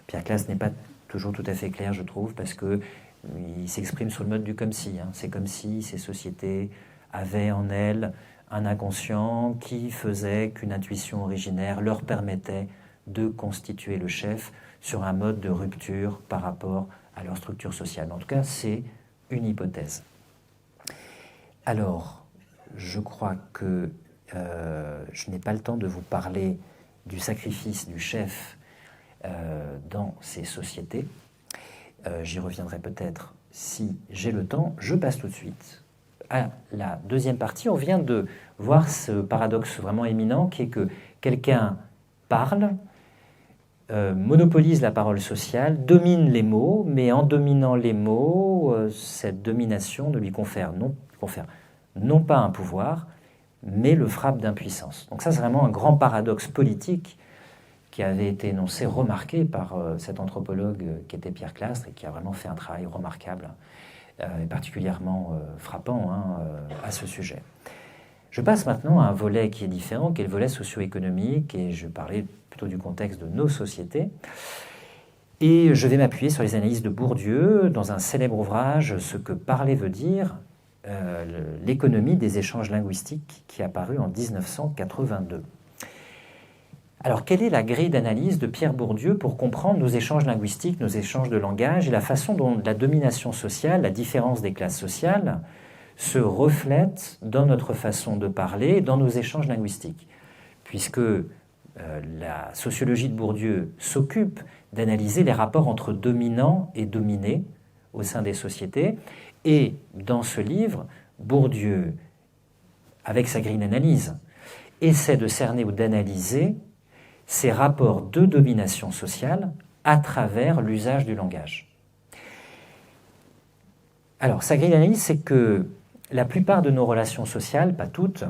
Pierre Clastres n'est pas toujours tout à fait clair, je trouve, parce qu'il s'exprime sur le mode du comme si. C'est comme si ces sociétés avaient en elles un inconscient qui faisait qu'une intuition originaire leur permettait de constituer le chef sur un mode de rupture par rapport à leur structure sociale. En tout cas, c'est une hypothèse. Alors, je crois que je n'ai pas le temps de vous parler du sacrifice du chef dans ces sociétés. J'y reviendrai peut-être si j'ai le temps. Je passe tout de suite à la deuxième partie. On vient de voir ce paradoxe vraiment éminent qui est que quelqu'un parle, monopolise la parole sociale, domine les mots, mais en dominant les mots, cette domination ne lui confère non pas un pouvoir, mais le frappe d'impuissance. Donc ça, c'est vraiment un grand paradoxe politique qui avait été énoncé, remarqué par cet anthropologue qui était Pierre Clastres et qui a vraiment fait un travail remarquable et particulièrement frappant à ce sujet. Je passe maintenant à un volet qui est différent, qui est le volet socio-économique, et je parlais plutôt du contexte de nos sociétés. Et je vais m'appuyer sur les analyses de Bourdieu dans un célèbre ouvrage, Ce que parler veut dire, l'économie des échanges linguistiques, qui est apparu en 1982. Alors, quelle est la grille d'analyse de Pierre Bourdieu pour comprendre nos échanges linguistiques, nos échanges de langage et la façon dont la domination sociale, la différence des classes sociales, se reflète dans notre façon de parler, dans nos échanges linguistiques, puisque la sociologie de Bourdieu s'occupe d'analyser les rapports entre dominants et dominés au sein des sociétés, et dans ce livre, Bourdieu, avec sa grille d'analyse, essaie de cerner ou d'analyser ces rapports de domination sociale à travers l'usage du langage. Alors, sa grille d'analyse, c'est que la plupart de nos relations sociales, pas toutes,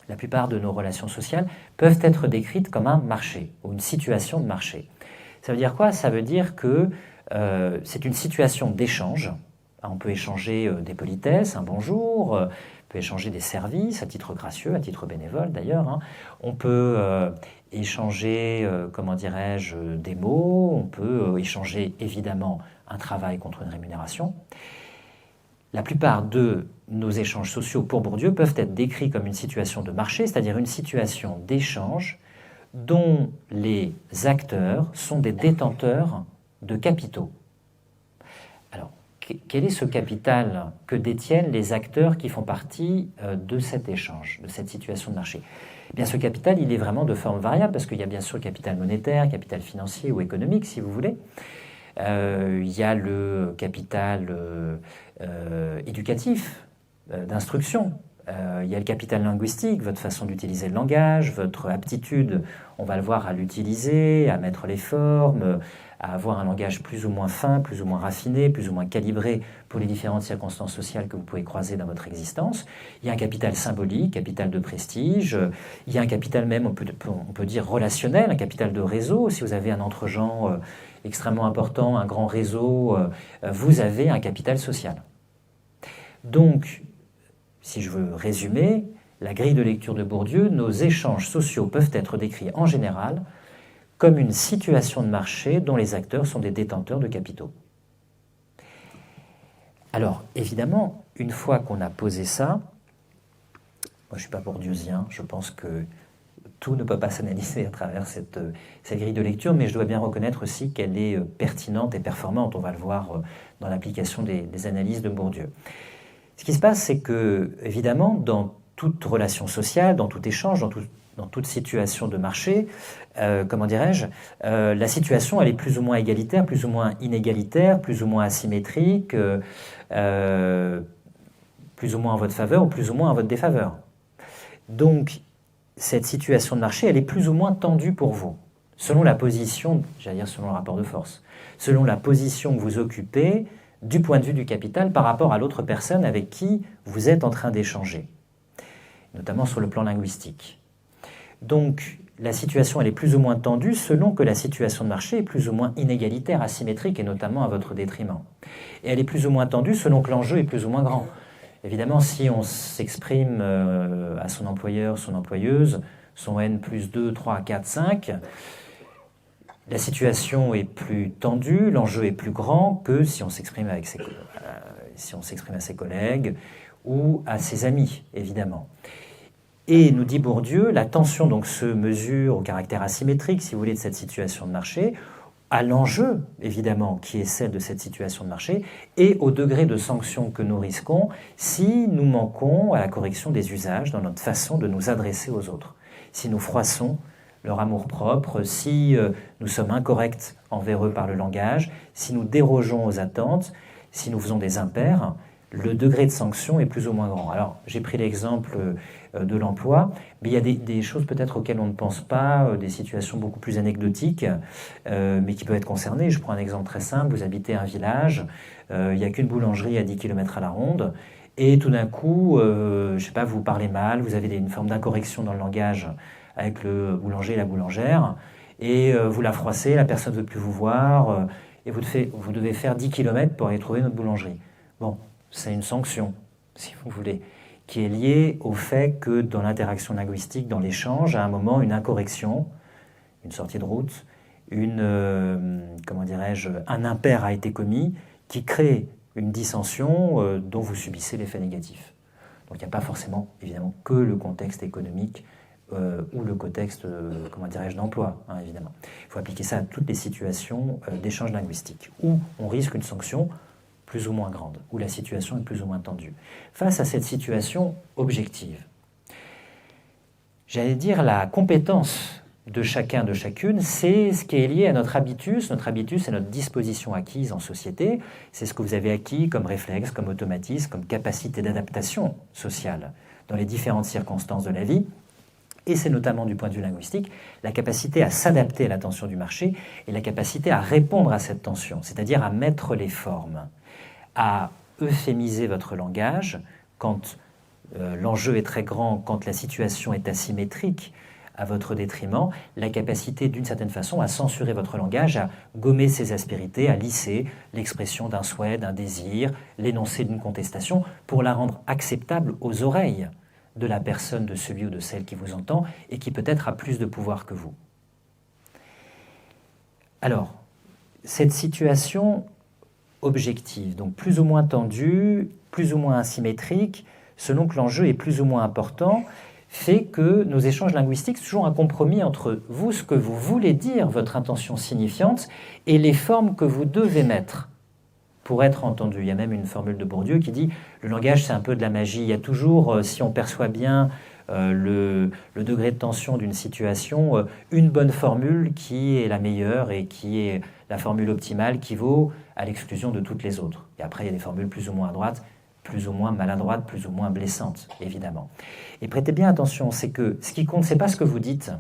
la plupart de nos relations sociales peuvent être décrites comme un marché ou une situation de marché. Ça veut dire quoi? Ça veut dire que c'est une situation d'échange. On peut échanger des politesses, un bonjour, on peut échanger des services à titre gracieux, à titre bénévole d'ailleurs. On peut échanger, des mots, on peut échanger évidemment un travail contre une rémunération. La plupart de nos échanges sociaux pour Bourdieu peuvent être décrits comme une situation de marché, c'est-à-dire une situation d'échange dont les acteurs sont des détenteurs de capitaux. Alors, quel est ce capital que détiennent les acteurs qui font partie de cet échange, de cette situation de marché? Eh bien, ce capital, il est vraiment de forme variable, parce qu'il y a bien sûr capital monétaire, capital financier ou économique, si vous voulez. Il y a le capital éducatif, d'instruction. Il y a le capital linguistique, votre façon d'utiliser le langage, votre aptitude, on va le voir, à l'utiliser, à mettre les formes, à avoir un langage plus ou moins fin, plus ou moins raffiné, plus ou moins calibré pour les différentes circonstances sociales que vous pouvez croiser dans votre existence. Il y a un capital symbolique, capital de prestige. Il y a un capital même, on peut dire, relationnel, un capital de réseau. Si vous avez un entre-gens extrêmement important, un grand réseau, vous avez un capital social. Donc, si je veux résumer, la grille de lecture de Bourdieu, nos échanges sociaux peuvent être décrits en général comme une situation de marché dont les acteurs sont des détenteurs de capitaux. Alors, évidemment, une fois qu'on a posé ça, moi je ne suis pas bourdieusien, je pense que tout ne peut pas s'analyser à travers cette grille de lecture, mais je dois bien reconnaître aussi qu'elle est pertinente et performante, on va le voir dans l'application des analyses de Bourdieu. Ce qui se passe, c'est que, évidemment, dans toute relation sociale, dans tout échange, dans toute dans toute situation de marché, la situation elle est plus ou moins égalitaire, plus ou moins inégalitaire, plus ou moins asymétrique, plus ou moins en votre faveur ou plus ou moins en votre défaveur. Donc, cette situation de marché, elle est plus ou moins tendue pour vous, selon la position, j'allais dire selon le rapport de force, selon la position que vous occupez du point de vue du capital par rapport à l'autre personne avec qui vous êtes en train d'échanger, notamment sur le plan linguistique. Donc, la situation elle est plus ou moins tendue selon que la situation de marché est plus ou moins inégalitaire, asymétrique et notamment à votre détriment. Et elle est plus ou moins tendue selon que l'enjeu est plus ou moins grand. Évidemment, si on s'exprime à son employeur, son employeuse, son N plus 2, 3, 4, 5, la situation est plus tendue, l'enjeu est plus grand que si on s'exprime à ses collègues ou à ses amis, évidemment. Et nous dit Bourdieu, la tension donc se mesure au caractère asymétrique, si vous voulez, de cette situation de marché, à l'enjeu, évidemment, qui est celle de cette situation de marché, et au degré de sanction que nous risquons si nous manquons à la correction des usages dans notre façon de nous adresser aux autres. Si nous froissons leur amour-propre, si nous sommes incorrects envers eux par le langage, si nous dérogeons aux attentes, si nous faisons des impairs, le degré de sanction est plus ou moins grand. Alors, j'ai pris l'exemple de l'emploi, mais il y a des choses peut-être auxquelles on ne pense pas, des situations beaucoup plus anecdotiques, mais qui peuvent être concernées. Je prends un exemple très simple, vous habitez un village, il n'y a qu'une boulangerie à 10 km à la ronde, et tout d'un coup, je ne sais pas, vous parlez mal, vous avez une forme d'incorrection dans le langage avec le boulanger et la boulangère, et vous la froissez, la personne ne veut plus vous voir, et vous devez faire 10 km pour aller trouver notre boulangerie. Bon, c'est une sanction, si vous voulez, qui est liée au fait que dans l'interaction linguistique, dans l'échange, à un moment, une incorrection, une sortie de route, un impair a été commis qui crée une dissension dont vous subissez l'effet négatif. Donc il n'y a pas forcément, évidemment, que le contexte économique ou le contexte, d'emploi, hein, évidemment. Il faut appliquer ça à toutes les situations d'échange linguistique, où on risque une sanction plus ou moins grande, où la situation est plus ou moins tendue. Face à cette situation objective, j'allais dire la compétence de chacun, de chacune, c'est ce qui est lié à notre habitus. Notre habitus, c'est notre disposition acquise en société. C'est ce que vous avez acquis comme réflexe, comme automatisme, comme capacité d'adaptation sociale dans les différentes circonstances de la vie. Et c'est notamment du point de vue linguistique la capacité à s'adapter à la tension du marché et la capacité à répondre à cette tension, c'est-à-dire à mettre les formes, à euphémiser votre langage quand l'enjeu est très grand, quand la situation est asymétrique à votre détriment, la capacité d'une certaine façon à censurer votre langage, à gommer ses aspérités, à lisser l'expression d'un souhait, d'un désir, l'énoncé d'une contestation, pour la rendre acceptable aux oreilles de la personne, de celui ou de celle qui vous entend et qui peut-être a plus de pouvoir que vous. Alors, cette situation objective, donc plus ou moins tendue, plus ou moins asymétrique, selon que l'enjeu est plus ou moins important, fait que nos échanges linguistiques, c'est toujours un compromis entre vous, ce que vous voulez dire, votre intention signifiante, et les formes que vous devez mettre pour être entendu. Il y a même une formule de Bourdieu qui dit « le langage, c'est un peu de la magie ». Il y a toujours, si on perçoit bien le degré de tension d'une situation, une bonne formule qui est la meilleure et qui est la formule optimale qui vaut à l'exclusion de toutes les autres. Et après, il y a des formules plus ou moins à droite, plus ou moins maladroites, plus ou moins blessantes, évidemment. Et prêtez bien attention, c'est que ce qui compte, c'est pas ce que vous dites,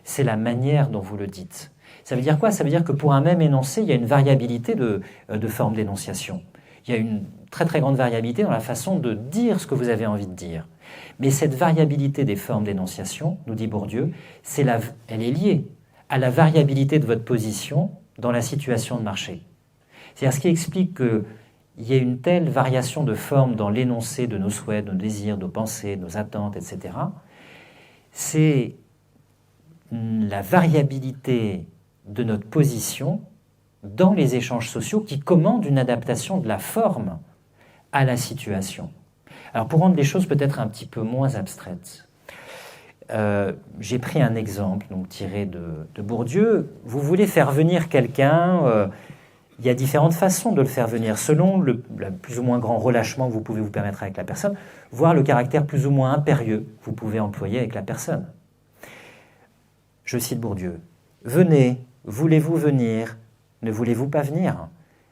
c'est la manière dont vous le dites. Ça veut dire quoi? Ça veut dire que pour un même énoncé, il y a une variabilité de forme d'énonciation. Il y a une très très grande variabilité dans la façon de dire ce que vous avez envie de dire. Mais cette variabilité des formes d'énonciation, nous dit Bourdieu, elle est liée à la variabilité de votre position dans la situation de marché. C'est-à-dire ce qui explique qu'il y ait une telle variation de forme dans l'énoncé de nos souhaits, de nos désirs, de nos pensées, de nos attentes, etc. C'est la variabilité de notre position dans les échanges sociaux qui commande une adaptation de la forme à la situation. Alors pour rendre les choses peut-être un petit peu moins abstraites, j'ai pris un exemple donc, tiré de Bourdieu. Vous voulez faire venir quelqu'un Il y a différentes façons de le faire venir, selon le plus ou moins grand relâchement que vous pouvez vous permettre avec la personne, voire le caractère plus ou moins impérieux que vous pouvez employer avec la personne. Je cite Bourdieu. « Venez, voulez-vous venir? Ne voulez-vous pas venir?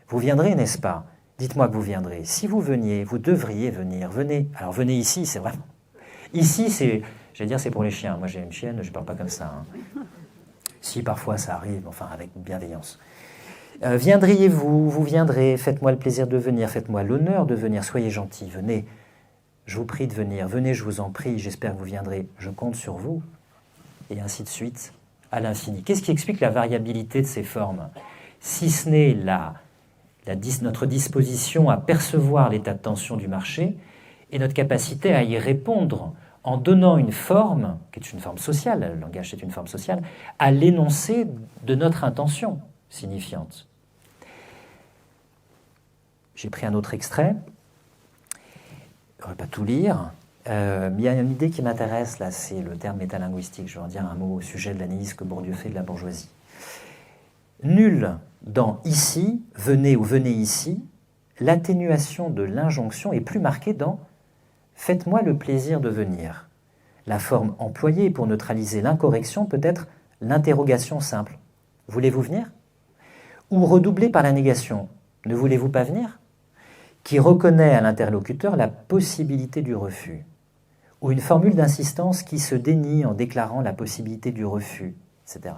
Vous viendrez, n'est-ce pas? Dites-moi que vous viendrez. Si vous veniez, vous devriez venir. Venez. Alors venez ici, c'est vraiment... Ici, c'est... J'allais dire, c'est pour les chiens. Moi, j'ai une chienne, je ne parle pas comme ça. Hein. Si, parfois, ça arrive, enfin, avec bienveillance. Viendriez-vous? Vous viendrez. Faites-moi le plaisir de venir. Faites-moi l'honneur de venir. Soyez gentils. Venez. Je vous prie de venir. Venez, je vous en prie. J'espère que vous viendrez. Je compte sur vous. » Et ainsi de suite, à l'infini. Qu'est-ce qui explique la variabilité de ces formes? Si ce n'est notre disposition à percevoir l'état de tension du marché et notre capacité à y répondre en donnant une forme, qui est une forme sociale, le langage c'est une forme sociale, à l'énoncé de notre intention signifiante. J'ai pris un autre extrait, je ne vais pas tout lire, mais il y a une idée qui m'intéresse là, c'est le terme métalinguistique. Je vais en dire un mot au sujet de l'analyse que Bourdieu fait de la bourgeoisie. Nul dans « ici »,« venez » ou « venez ici », l'atténuation de l'injonction est plus marquée dans « faites-moi le plaisir de venir ». La forme employée pour neutraliser l'incorrection peut être l'interrogation simple « voulez-vous venir ?» ou redoublée par la négation « ne voulez-vous pas venir ?» qui reconnaît à l'interlocuteur la possibilité du refus, ou une formule d'insistance qui se dénie en déclarant la possibilité du refus, etc.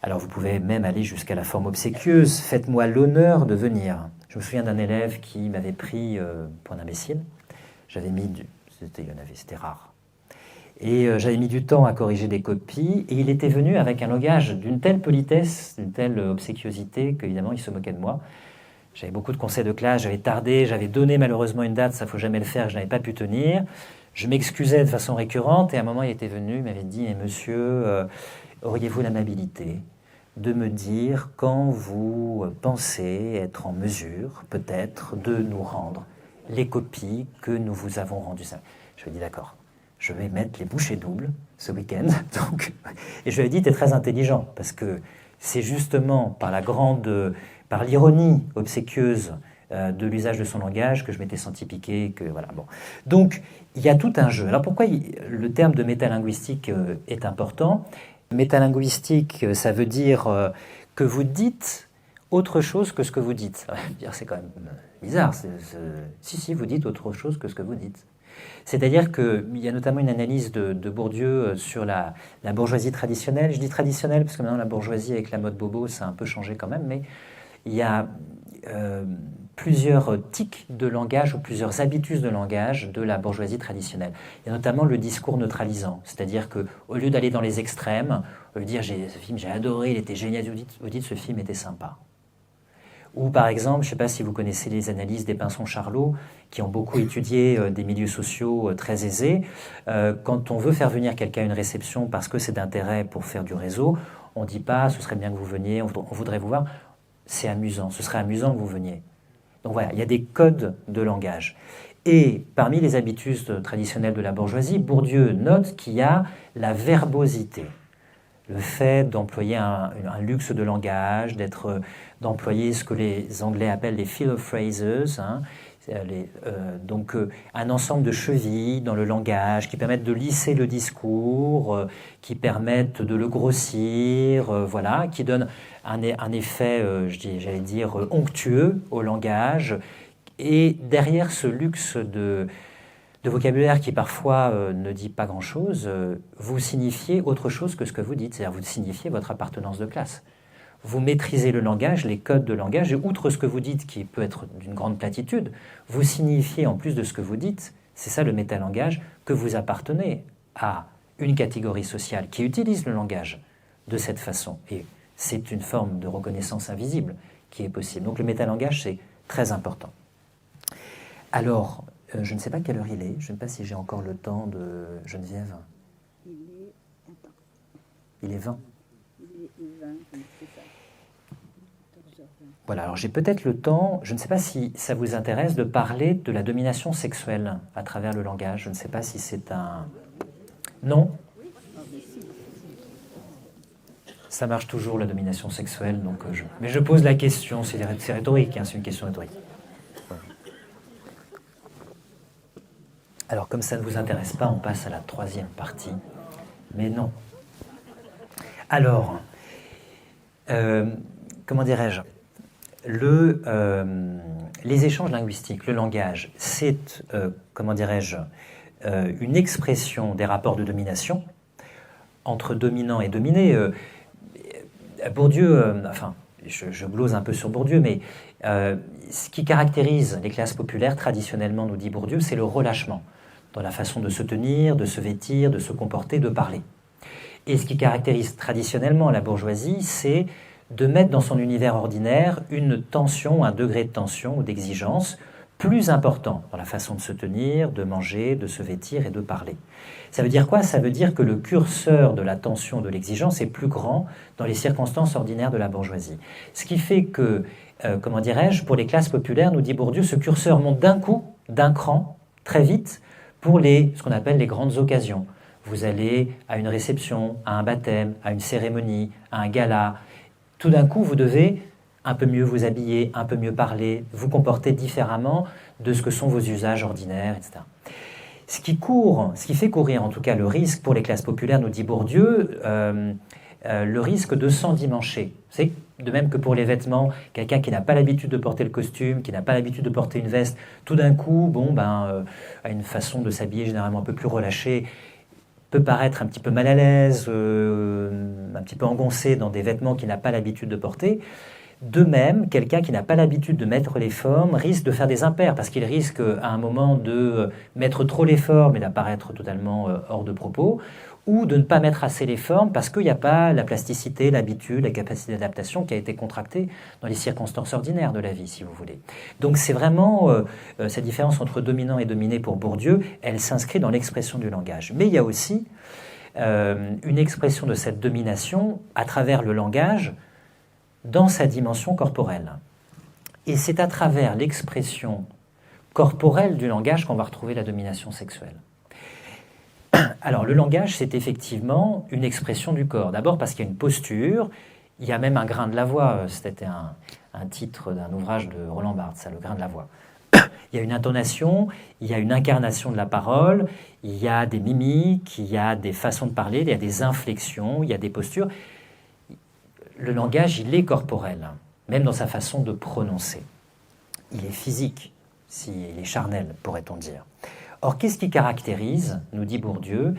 Alors vous pouvez même aller jusqu'à la forme obséquieuse, faites-moi l'honneur de venir. Je me souviens d'un élève qui m'avait pris pour un imbécile. J'avais mis c'était rare. Et j'avais mis du temps à corriger des copies, et il était venu avec un langage d'une telle politesse, d'une telle obséquiosité, qu'évidemment il se moquait de moi. J'avais beaucoup de conseils de classe, j'avais tardé, j'avais donné malheureusement une date, ça ne faut jamais le faire, je n'avais pas pu tenir. Je m'excusais de façon récurrente, et à un moment il était venu, il m'avait dit « Monsieur, auriez-vous l'amabilité de me dire quand vous pensez être en mesure, peut-être, de nous rendre les copies que nous vous avons rendues ?» Je lui ai dit « D'accord, je vais mettre les bouchées doubles ce week-end. » Et je lui ai dit « T'es très intelligent, parce que c'est justement par l'ironie obséquieuse de l'usage de son langage que je m'étais senti piqué. Que, voilà, bon. Donc, il y a tout un jeu. Alors pourquoi le terme de métalinguistique est important? Métalinguistique, ça veut dire que vous dites autre chose que ce que vous dites. C'est quand même bizarre. Si, vous dites autre chose que ce que vous dites. C'est-à-dire qu'il y a notamment une analyse de Bourdieu sur la bourgeoisie traditionnelle. Je dis traditionnelle parce que maintenant la bourgeoisie avec la mode bobo, ça a un peu changé quand même, mais il y a plusieurs tics de langage ou plusieurs habitus de langage de la bourgeoisie traditionnelle. Il y a notamment le discours neutralisant, c'est-à-dire qu'au lieu d'aller dans les extrêmes, au lieu de dire ce film j'ai adoré, il était génial, vous dites ce film était sympa. Ou par exemple, je ne sais pas si vous connaissez les analyses des Pinson-Charlot, qui ont beaucoup étudié des milieux sociaux très aisés. Quand on veut faire venir quelqu'un à une réception parce que c'est d'intérêt pour faire du réseau, on ne dit pas « ce serait bien que vous veniez, on voudrait vous voir ». C'est amusant, ce serait amusant que vous veniez. Donc voilà, il y a des codes de langage. Et parmi les habitus traditionnels de la bourgeoisie, Bourdieu note qu'il y a la verbosité. Le fait d'employer un luxe de langage, d'employer ce que les Anglais appellent les filler phrases, hein, donc un ensemble de chevilles dans le langage qui permettent de lisser le discours, qui permettent de le grossir, voilà, qui donnent un effet, j'allais dire, onctueux au langage. Et derrière ce luxe de vocabulaire qui parfois ne dit pas grand-chose, vous signifiez autre chose que ce que vous dites, c'est-à-dire vous signifiez votre appartenance de classe. Vous maîtrisez le langage, les codes de langage, et outre ce que vous dites, qui peut être d'une grande platitude, vous signifiez en plus de ce que vous dites, c'est ça le métalangage, que vous appartenez à une catégorie sociale qui utilise le langage de cette façon. Et c'est une forme de reconnaissance invisible qui est possible. Donc le métalangage, c'est très important. Alors, je ne sais pas quelle heure il est, je ne sais pas si j'ai encore le temps de Geneviève. Il est 20. Voilà, alors j'ai peut-être le temps, je ne sais pas si ça vous intéresse, de parler de la domination sexuelle à travers le langage. Je ne sais pas si c'est un... Non ? Ça marche toujours, la domination sexuelle, donc mais je pose la question, c'est rhétorique, hein, c'est une question rhétorique. Alors, comme ça ne vous intéresse pas, on passe à la troisième partie. Mais non. Alors, comment dirais-je, les échanges linguistiques, le langage, c'est, comment dirais-je, une expression des rapports de domination entre dominant et dominé. Bourdieu, enfin, je glose un peu sur Bourdieu, mais ce qui caractérise les classes populaires, traditionnellement, nous dit Bourdieu, c'est le relâchement dans la façon de se tenir, de se vêtir, de se comporter, de parler. Et ce qui caractérise traditionnellement la bourgeoisie, c'est de mettre dans son univers ordinaire une tension, un degré de tension ou d'exigence plus important dans la façon de se tenir, de manger, de se vêtir et de parler. Ça veut dire quoi? Ça veut dire que le curseur de la tension, de l'exigence est plus grand dans les circonstances ordinaires de la bourgeoisie. Ce qui fait que, comment dirais-je, pour les classes populaires, nous dit Bourdieu, ce curseur monte d'un coup, d'un cran, très vite, pour ce qu'on appelle les grandes occasions. Vous allez à une réception, à un baptême, à une cérémonie, à un gala. Tout d'un coup, vous devez un peu mieux vous habiller, un peu mieux parler, vous comporter différemment de ce que sont vos usages ordinaires, etc. Ce qui fait courir en tout cas le risque pour les classes populaires, nous dit Bourdieu, le risque de s'endimancher. C'est de même que pour les vêtements, quelqu'un qui n'a pas l'habitude de porter le costume, qui n'a pas l'habitude de porter une veste, tout d'un coup, a une façon de s'habiller généralement un peu plus relâchée, peut paraître un petit peu mal à l'aise, un petit peu engoncé dans des vêtements qu'il n'a pas l'habitude de porter. De même, quelqu'un qui n'a pas l'habitude de mettre les formes risque de faire des impairs, parce qu'il risque à un moment de mettre trop les formes et d'apparaître totalement hors de propos, ou de ne pas mettre assez les formes parce qu'il n'y a pas la plasticité, l'habitude, la capacité d'adaptation qui a été contractée dans les circonstances ordinaires de la vie, si vous voulez. Donc c'est vraiment cette différence entre dominant et dominé pour Bourdieu, elle s'inscrit dans l'expression du langage. Mais il y a aussi une expression de cette domination à travers le langage dans sa dimension corporelle. Et c'est à travers l'expression corporelle du langage qu'on va retrouver la domination sexuelle. Alors, le langage, c'est effectivement une expression du corps. D'abord parce qu'il y a une posture, il y a même un grain de la voix. C'était un titre d'un ouvrage de Roland Barthes, ça, le grain de la voix. Il y a une intonation, il y a une incarnation de la parole, il y a des mimiques, il y a des façons de parler, il y a des inflexions, il y a des postures. Le langage, il est corporel, même dans sa façon de prononcer. Il est physique, il est charnel, pourrait-on dire. Or, qu'est-ce qui caractérise, nous dit Bourdieu,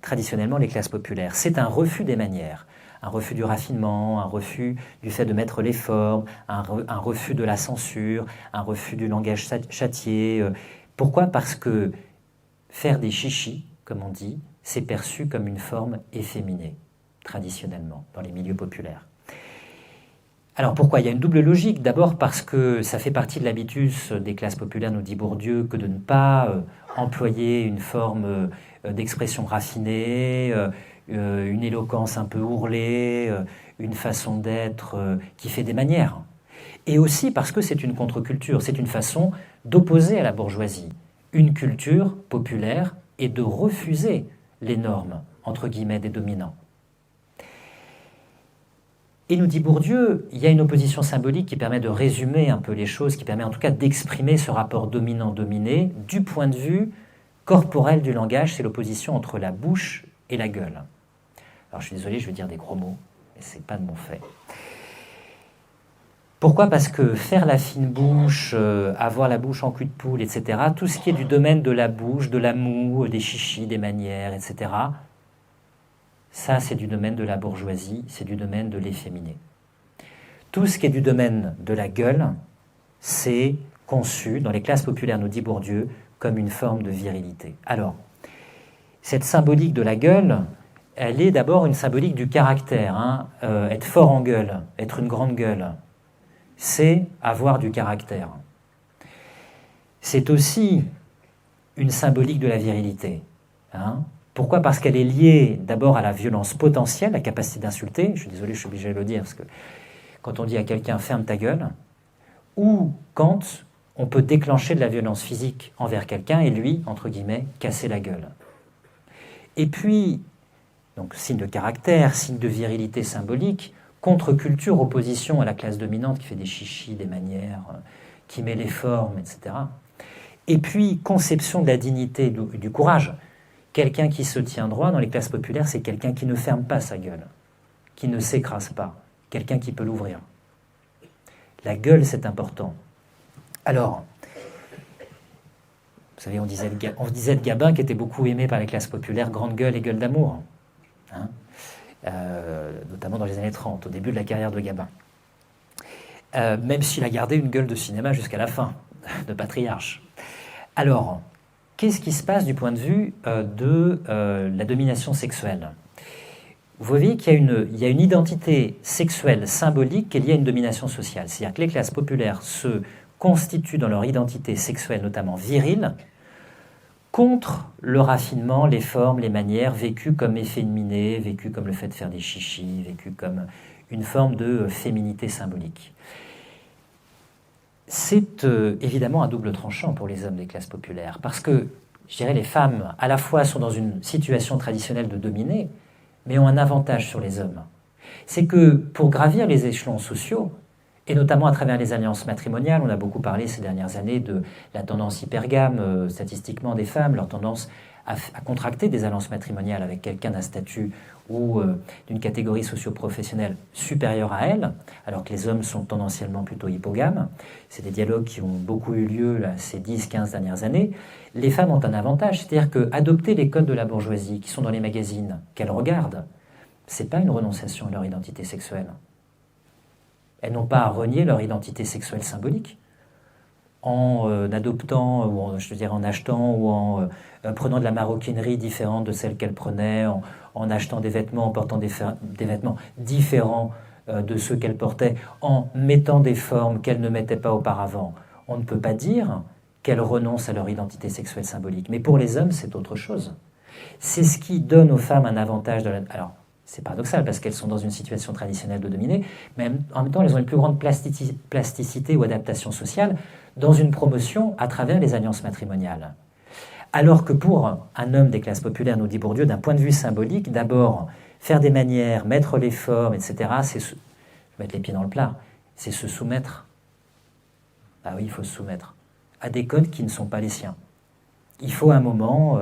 traditionnellement les classes populaires? C'est un refus des manières, un refus du raffinement, un refus du fait de mettre les formes, un refus de la censure, un refus du langage châtié. Pourquoi? Parce que faire des chichis, comme on dit, c'est perçu comme une forme efféminée, traditionnellement, dans les milieux populaires. Alors pourquoi? Il y a une double logique. D'abord parce que ça fait partie de l'habitus des classes populaires, nous dit Bourdieu, que de ne pas employer une forme d'expression raffinée, une éloquence un peu ourlée, une façon d'être qui fait des manières. Et aussi parce que c'est une contre-culture, c'est une façon d'opposer à la bourgeoisie une culture populaire et de refuser les normes, entre guillemets, des dominants. Et nous dit Bourdieu, il y a une opposition symbolique qui permet de résumer un peu les choses, qui permet en tout cas d'exprimer ce rapport dominant-dominé du point de vue corporel du langage, c'est l'opposition entre la bouche et la gueule. Alors je suis désolé, je vais dire des gros mots, mais ce n'est pas de mon fait. Pourquoi? Parce que faire la fine bouche, avoir la bouche en cul de poule, etc., tout ce qui est du domaine de la bouche, de la moue, des chichis, des manières, etc., ça, c'est du domaine de la bourgeoisie, c'est du domaine de l'efféminé. Tout ce qui est du domaine de la gueule, c'est conçu, dans les classes populaires, nous dit Bourdieu, comme une forme de virilité. Alors, cette symbolique de la gueule, elle est d'abord une symbolique du caractère. Être fort en gueule, être une grande gueule, c'est avoir du caractère. C'est aussi une symbolique de la virilité. Pourquoi? Parce qu'elle est liée d'abord à la violence potentielle, la capacité d'insulter. Je suis désolé, je suis obligé de le dire, parce que quand on dit à quelqu'un « ferme ta gueule », ou quand on peut déclencher de la violence physique envers quelqu'un et lui, entre guillemets, casser la gueule. Et puis, Donc signe de caractère, signe de virilité symbolique, contre-culture, opposition à la classe dominante qui fait des chichis, des manières, qui met les formes, etc. Et puis conception de la dignité et du courage. Quelqu'un qui se tient droit dans les classes populaires, c'est quelqu'un qui ne ferme pas sa gueule, qui ne s'écrase pas, quelqu'un qui peut l'ouvrir. La gueule, c'est important. Alors, vous savez, on disait de Gabin, qui était beaucoup aimé par les classes populaires, grande gueule et gueule d'amour, hein, notamment dans les années 30, au début de la carrière de Gabin. Même s'il a gardé une gueule de cinéma jusqu'à la fin, de patriarche. Alors, qu'est-ce qui se passe du point de vue de la domination sexuelle? Vous voyez qu'il y a une identité sexuelle symbolique qui est liée à une domination sociale. C'est-à-dire que les classes populaires se constituent dans leur identité sexuelle, notamment virile, contre le raffinement, les formes, les manières, vécues comme efféminées, vécues comme le fait de faire des chichis, vécues comme une forme de féminité symbolique. C'est évidemment un double tranchant pour les hommes des classes populaires, parce que, je dirais, les femmes, à la fois, sont dans une situation traditionnelle de dominer, mais ont un avantage sur les hommes. C'est que pour gravir les échelons sociaux, et notamment à travers les alliances matrimoniales, on a beaucoup parlé ces dernières années de la tendance hypergame, statistiquement des femmes, leur tendance à contracter des alliances matrimoniales avec quelqu'un d'un statut ou d'une catégorie socio-professionnelle supérieure à elle, alors que les hommes sont tendanciellement plutôt hypogames. C'est des dialogues qui ont beaucoup eu lieu là, ces 10-15 dernières années. Les femmes ont un avantage, c'est-à-dire qu'adopter les codes de la bourgeoisie qui sont dans les magazines, qu'elles regardent, c'est pas une renonciation à leur identité sexuelle. Elles n'ont pas à renier leur identité sexuelle symbolique en adoptant, ou en achetant, ou en prenant de la maroquinerie différente de celle qu'elles prenaient, en achetant des vêtements, en portant des vêtements différents de ceux qu'elles portaient, en mettant des formes qu'elles ne mettaient pas auparavant. On ne peut pas dire qu'elles renoncent à leur identité sexuelle symbolique. Mais pour les hommes, c'est autre chose. C'est ce qui donne aux femmes un avantage. Alors, c'est paradoxal parce qu'elles sont dans une situation traditionnelle de dominer, mais en même temps, elles ont une plus grande plasticité ou adaptation sociale dans une promotion à travers les alliances matrimoniales. Alors que pour un homme des classes populaires, nous dit Bourdieu, d'un point de vue symbolique, d'abord, faire des manières, mettre les formes, etc., c'est mettre les pieds dans le plat, c'est se soumettre. Ah oui, il faut se soumettre à des codes qui ne sont pas les siens. Il faut à un moment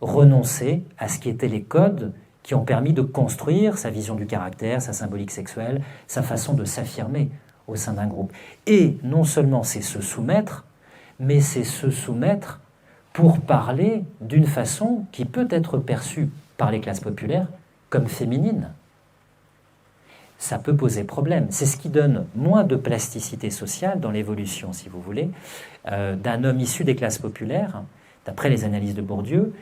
renoncer à ce qui étaient les codes qui ont permis de construire sa vision du caractère, sa symbolique sexuelle, sa façon de s'affirmer au sein d'un groupe. Et non seulement c'est se soumettre, mais c'est se soumettre pour parler d'une façon qui peut être perçue par les classes populaires comme féminine. Ça peut poser problème. C'est ce qui donne moins de plasticité sociale dans l'évolution, si vous voulez, d'un homme issu des classes populaires, d'après les analyses de Bourdieu,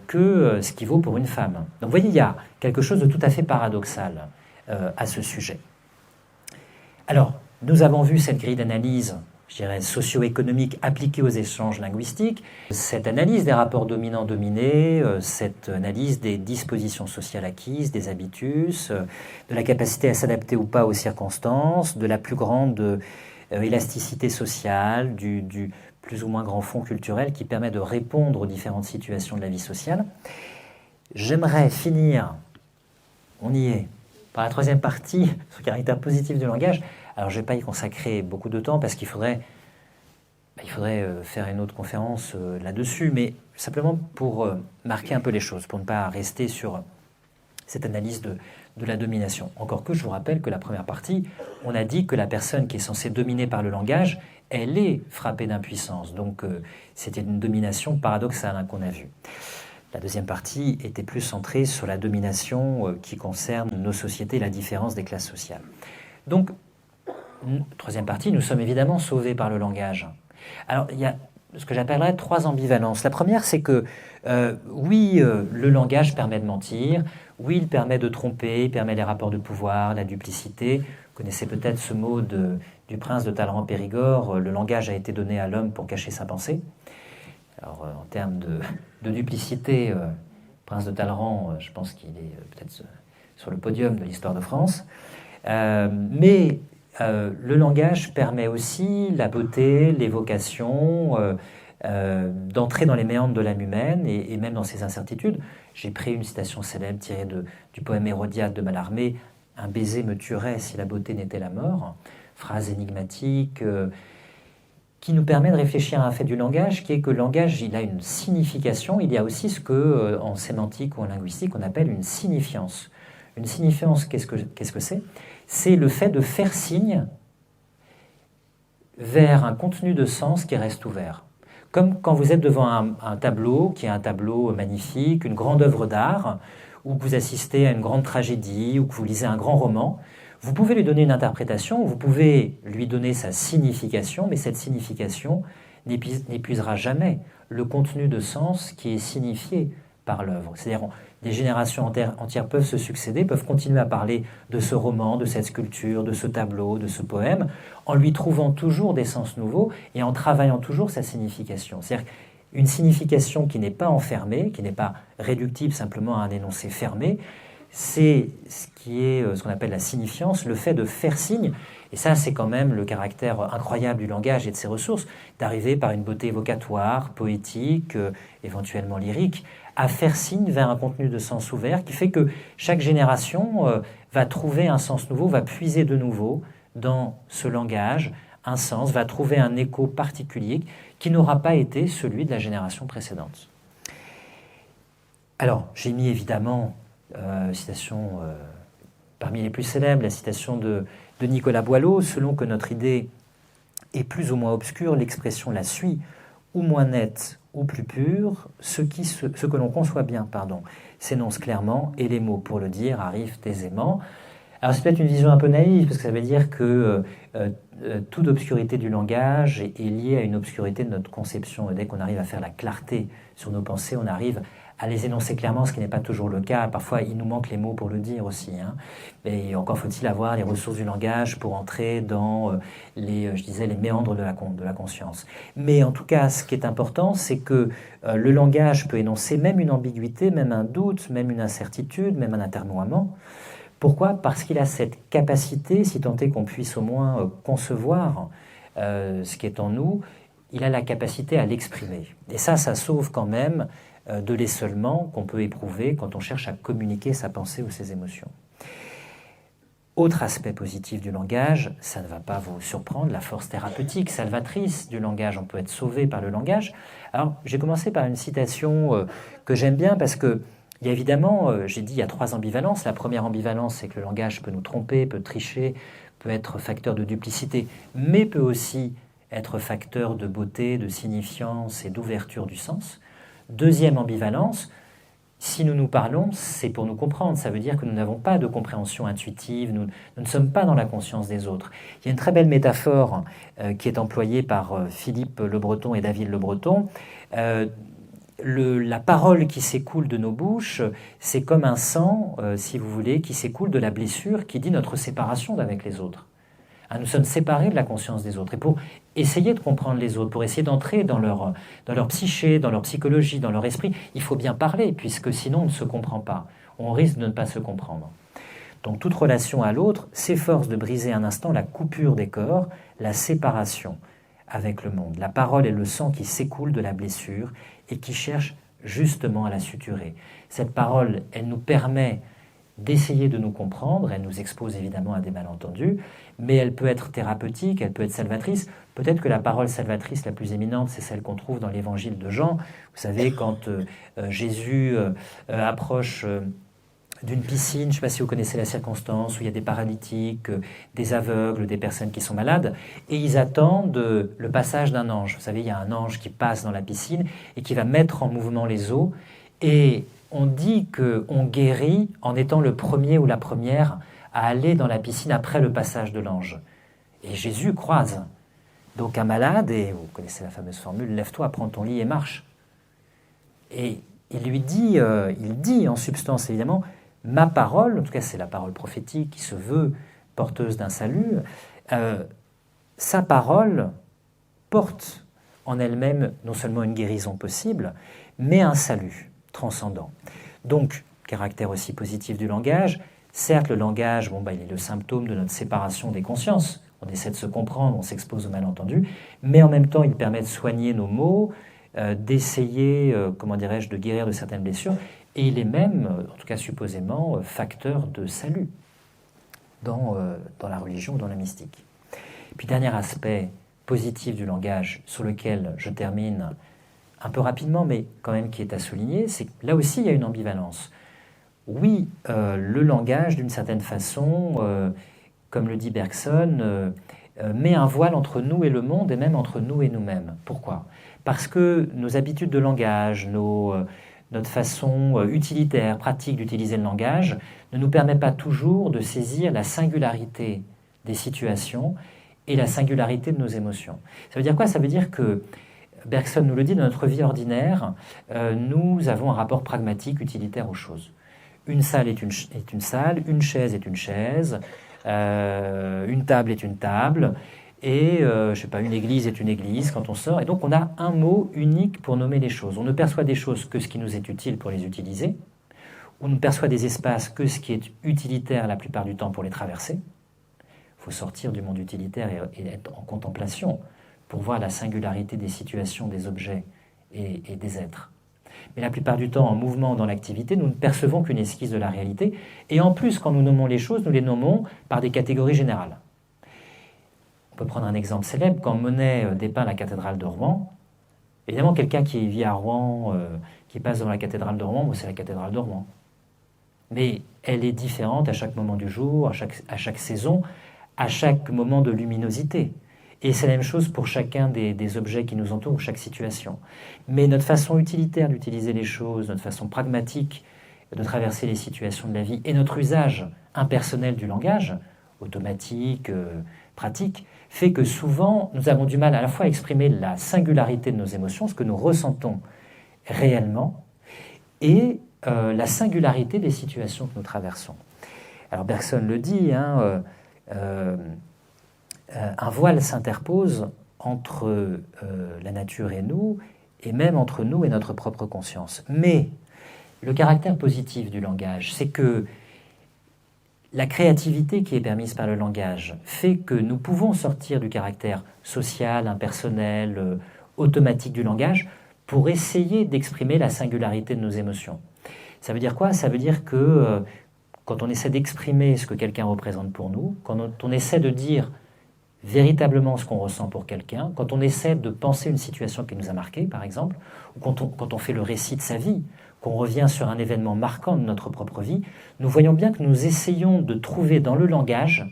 que ce qui vaut pour une femme. Donc vous voyez, il y a quelque chose de tout à fait paradoxal à ce sujet. Alors, nous avons vu cette grille d'analyse, je dirais, socio-économique appliquée aux échanges linguistiques, cette analyse des rapports dominants-dominés, cette analyse des dispositions sociales acquises, des habitus, de la capacité à s'adapter ou pas aux circonstances, de la plus grande élasticité sociale, du plus ou moins grand fond culturel qui permet de répondre aux différentes situations de la vie sociale. J'aimerais finir, on y est, par la troisième partie, sur le caractère positif du langage. Alors je ne vais pas y consacrer beaucoup de temps parce qu'il faudrait faire une autre conférence là-dessus, mais simplement pour marquer un peu les choses, pour ne pas rester sur cette analyse de la domination. Encore que je vous rappelle que la première partie, on a dit que la personne qui est censée dominer par le langage, elle est frappée d'impuissance. Donc c'était une domination paradoxale qu'on a vue. La deuxième partie était plus centrée sur la domination qui concerne nos sociétés, la différence des classes sociales. Donc, troisième partie, nous sommes évidemment sauvés par le langage. Alors, il y a ce que j'appellerais trois ambivalences. La première, c'est que oui, le langage permet de mentir, oui, il permet de tromper, il permet les rapports de pouvoir, la duplicité. Vous connaissez peut-être ce mot du prince de Talleyrand-Périgord, le langage a été donné à l'homme pour cacher sa pensée. Alors, en termes de duplicité, prince de Talleyrand, je pense qu'il est peut-être sur le podium de l'histoire de France. Mais le langage permet aussi la beauté, l'évocation, d'entrer dans les méandres de l'âme humaine et même dans ses incertitudes. J'ai pris une citation célèbre tirée du poème Hérodiade de Mallarmé, « Un baiser me tuerait si la beauté n'était la mort », phrase énigmatique qui nous permet de réfléchir à un fait du langage, qui est que le langage, il a une signification, il y a aussi ce que, en sémantique ou en linguistique, on appelle une signifiance. Une signifiance, qu'est-ce que c'est ? C'est le fait de faire signe vers un contenu de sens qui reste ouvert. Comme quand vous êtes devant un tableau, qui est un tableau magnifique, une grande œuvre d'art, ou que vous assistez à une grande tragédie, ou que vous lisez un grand roman, vous pouvez lui donner une interprétation, vous pouvez lui donner sa signification, mais cette signification n'épuisera jamais le contenu de sens qui est signifié par l'œuvre. C'est-à-dire, des générations entières peuvent se succéder, peuvent continuer à parler de ce roman, de cette sculpture, de ce tableau, de ce poème, en lui trouvant toujours des sens nouveaux et en travaillant toujours sa signification. C'est-à-dire une signification qui n'est pas enfermée, qui n'est pas réductible simplement à un énoncé fermé, c'est ce qu'on appelle la signifiance, le fait de faire signe. Et ça, c'est quand même le caractère incroyable du langage et de ses ressources, d'arriver par une beauté évocatoire, poétique, éventuellement lyrique, à faire signe vers un contenu de sens ouvert qui fait que chaque génération va trouver un sens nouveau, va puiser de nouveau dans ce langage un sens, va trouver un écho particulier qui n'aura pas été celui de la génération précédente. Alors, j'ai mis évidemment citation parmi les plus célèbres, la citation de Nicolas Boileau, selon que notre idée est plus ou moins obscure, l'expression la suit, ou moins nette ou plus pure, ce que l'on conçoit bien, s'énonce clairement, et les mots pour le dire arrivent aisément. Alors c'est peut-être une vision un peu naïve, parce que ça veut dire que toute obscurité du langage est liée à une obscurité de notre conception. Et dès qu'on arrive à faire la clarté sur nos pensées, on arrive à les énoncer clairement, ce qui n'est pas toujours le cas. Parfois, il nous manque les mots pour le dire aussi. Et encore faut-il avoir les ressources du langage pour entrer dans les méandres de la conscience. Mais en tout cas, ce qui est important, c'est que le langage peut énoncer même une ambiguïté, même un doute, même une incertitude, même un atermoiement. Pourquoi ? Parce qu'il a cette capacité, si tant est qu'on puisse au moins concevoir ce qui est en nous, il a la capacité à l'exprimer. Et ça sauve quand même de l'essolement qu'on peut éprouver quand on cherche à communiquer sa pensée ou ses émotions. Autre aspect positif du langage, ça ne va pas vous surprendre, la force thérapeutique, salvatrice du langage, on peut être sauvé par le langage. Alors, j'ai commencé par une citation que j'aime bien parce que, il y a évidemment, j'ai dit, il y a 3 ambivalences. La première ambivalence, c'est que le langage peut nous tromper, peut tricher, peut être facteur de duplicité, mais peut aussi être facteur de beauté, de signifiance et d'ouverture du sens. Deuxième ambivalence, si nous nous parlons, c'est pour nous comprendre. Ça veut dire que nous n'avons pas de compréhension intuitive, nous ne sommes pas dans la conscience des autres. Il y a une très belle métaphore qui est employée par Philippe Le Breton et David Le Breton. La parole qui s'écoule de nos bouches, c'est comme un sang, si vous voulez, qui s'écoule de la blessure qui dit notre séparation d'avec les autres. Nous sommes séparés de la conscience des autres. Et pour essayer de comprendre les autres, pour essayer d'entrer dans leur psyché, dans leur psychologie, dans leur esprit, il faut bien parler, puisque sinon on ne se comprend pas. On risque de ne pas se comprendre. Donc toute relation à l'autre s'efforce de briser un instant la coupure des corps, la séparation avec le monde. La parole est le sang qui s'écoule de la blessure et qui cherche justement à la suturer. Cette parole, elle nous permet d'essayer de nous comprendre, elle nous expose évidemment à des malentendus, mais elle peut être thérapeutique, elle peut être salvatrice. Peut-être que la parole salvatrice la plus éminente, c'est celle qu'on trouve dans l'évangile de Jean. Vous savez, quand Jésus approche d'une piscine, je ne sais pas si vous connaissez la circonstance, où il y a des paralytiques, des aveugles, des personnes qui sont malades, et ils attendent le passage d'un ange. Vous savez, il y a un ange qui passe dans la piscine et qui va mettre en mouvement les eaux, et on dit qu'on guérit en étant le premier ou la première à aller dans la piscine après le passage de l'ange. Et Jésus croise donc un malade, et vous connaissez la fameuse formule, lève-toi, prends ton lit et marche. Et il lui dit, il dit en substance évidemment, ma parole, en tout cas c'est la parole prophétique qui se veut porteuse d'un salut, sa parole porte en elle-même non seulement une guérison possible, mais un salut transcendant. Donc, caractère aussi positif du langage, certes le langage, il est le symptôme de notre séparation des consciences, on essaie de se comprendre, on s'expose aux malentendus, mais en même temps il permet de soigner nos maux, d'essayer, comment dirais-je, de guérir de certaines blessures, et il est même, en tout cas supposément, facteur de salut dans la religion ou dans la mystique. Puis dernier aspect positif du langage sur lequel je termine un peu rapidement, mais quand même qui est à souligner, c'est que là aussi il y a une ambivalence. Oui, le langage, d'une certaine façon, comme le dit Bergson, met un voile entre nous et le monde et même entre nous et nous-mêmes. Pourquoi ? Parce que nos habitudes de langage, notre façon utilitaire, pratique d'utiliser le langage, ne nous permet pas toujours de saisir la singularité des situations et la singularité de nos émotions. Ça veut dire quoi ? Ça veut dire que, Bergson nous le dit, dans notre vie ordinaire, nous avons un rapport pragmatique, utilitaire aux choses. Une salle est une salle, une chaise est une chaise, une table est une table, et je sais pas, une église est une église quand on sort. Et donc on a un mot unique pour nommer les choses. On ne perçoit des choses que ce qui nous est utile pour les utiliser. On ne perçoit des espaces que ce qui est utilitaire la plupart du temps pour les traverser. Il faut sortir du monde utilitaire et être en contemplation pour voir la singularité des situations, des objets et des êtres. Mais la plupart du temps, en mouvement, dans l'activité, nous ne percevons qu'une esquisse de la réalité. Et en plus, quand nous nommons les choses, nous les nommons par des catégories générales. On peut prendre un exemple célèbre. Quand Monet dépeint la cathédrale de Rouen, évidemment, quelqu'un qui vit à Rouen, qui passe devant la cathédrale de Rouen, c'est la cathédrale de Rouen. Mais elle est différente à chaque moment du jour, à chaque saison, à chaque moment de luminosité. Et c'est la même chose pour chacun des objets qui nous entourent, chaque situation. Mais notre façon utilitaire d'utiliser les choses, notre façon pragmatique de traverser les situations de la vie et notre usage impersonnel du langage, automatique, pratique, fait que souvent nous avons du mal à la fois à exprimer la singularité de nos émotions, ce que nous ressentons réellement, et la singularité des situations que nous traversons. Alors Bergson le dit, un voile s'interpose entre la nature et nous, et même entre nous et notre propre conscience. Mais le caractère positif du langage, c'est que la créativité qui est permise par le langage fait que nous pouvons sortir du caractère social, impersonnel, automatique du langage pour essayer d'exprimer la singularité de nos émotions. Ça veut dire quoi ? Ça veut dire que quand on essaie d'exprimer ce que quelqu'un représente pour nous, quand on essaie de dire véritablement ce qu'on ressent pour quelqu'un, quand on essaie de penser une situation qui nous a marqué, par exemple, ou quand on fait le récit de sa vie, qu'on revient sur un événement marquant de notre propre vie, nous voyons bien que nous essayons de trouver dans le langage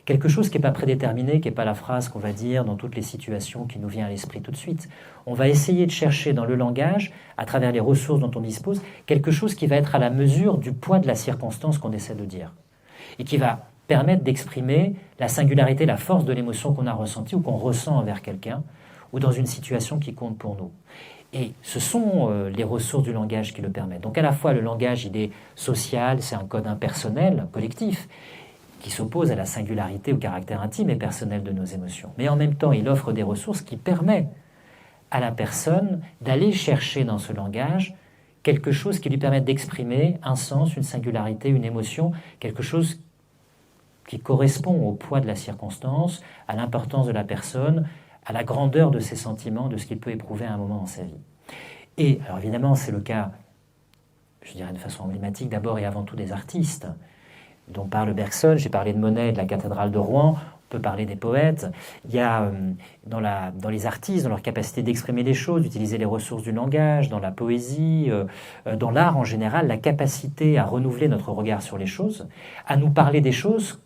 quelque chose qui n'est pas prédéterminé, qui n'est pas la phrase qu'on va dire dans toutes les situations qui nous vient à l'esprit tout de suite. On va essayer de chercher dans le langage, à travers les ressources dont on dispose, quelque chose qui va être à la mesure du poids de la circonstance qu'on essaie de dire, et qui va permettre d'exprimer la singularité, la force de l'émotion qu'on a ressentie ou qu'on ressent envers quelqu'un, ou dans une situation qui compte pour nous. Et ce sont les ressources du langage qui le permettent. Donc à la fois le langage, il est social, c'est un code impersonnel, collectif, qui s'oppose à la singularité, au caractère intime et personnel de nos émotions. Mais en même temps, il offre des ressources qui permettent à la personne d'aller chercher dans ce langage quelque chose qui lui permette d'exprimer un sens, une singularité, une émotion, quelque chose qui correspond au poids de la circonstance, à l'importance de la personne, à la grandeur de ses sentiments, de ce qu'il peut éprouver à un moment dans sa vie. Et, alors évidemment, c'est le cas, je dirais de façon emblématique, d'abord et avant tout des artistes, dont parle Bergson. J'ai parlé de Monet et de la cathédrale de Rouen, on peut parler des poètes. Il y a dans les artistes, dans leur capacité d'exprimer les choses, d'utiliser les ressources du langage, dans la poésie, dans l'art en général, la capacité à renouveler notre regard sur les choses, à nous parler des choses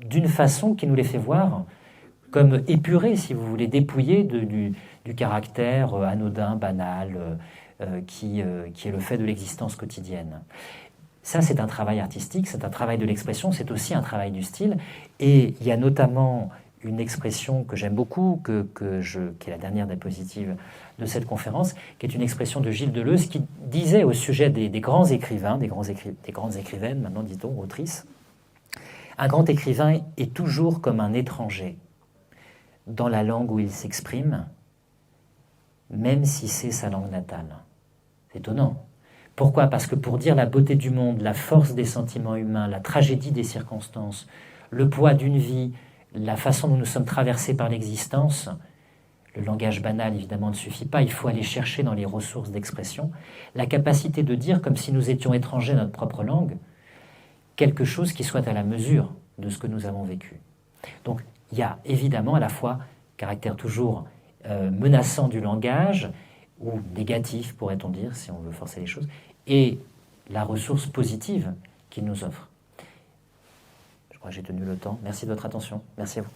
d'une façon qui nous les fait voir comme épurées, si vous voulez, dépouillées du caractère anodin, banal, qui est le fait de l'existence quotidienne. Ça, c'est un travail artistique, c'est un travail de l'expression, c'est aussi un travail du style. Et il y a notamment une expression que j'aime beaucoup, qui est la dernière diapositive de cette conférence, qui est une expression de Gilles Deleuze, qui disait au sujet des grands écrivains, des grandes écrivaines, maintenant dit-on, autrices, un grand écrivain est toujours comme un étranger dans la langue où il s'exprime, même si c'est sa langue natale. C'est étonnant. Pourquoi ? Parce que pour dire la beauté du monde, la force des sentiments humains, la tragédie des circonstances, le poids d'une vie, la façon dont nous sommes traversés par l'existence, Le langage banal, évidemment, ne suffit pas. Il faut aller chercher dans les ressources d'expression la capacité de dire, comme si nous étions étrangers à notre propre langue, quelque chose qui soit à la mesure de ce que nous avons vécu. Donc, il y a évidemment à la fois caractère toujours menaçant du langage, ou négatif, pourrait-on dire, si on veut forcer les choses, et la ressource positive qu'il nous offre. Je crois que j'ai tenu le temps. Merci de votre attention. Merci à vous.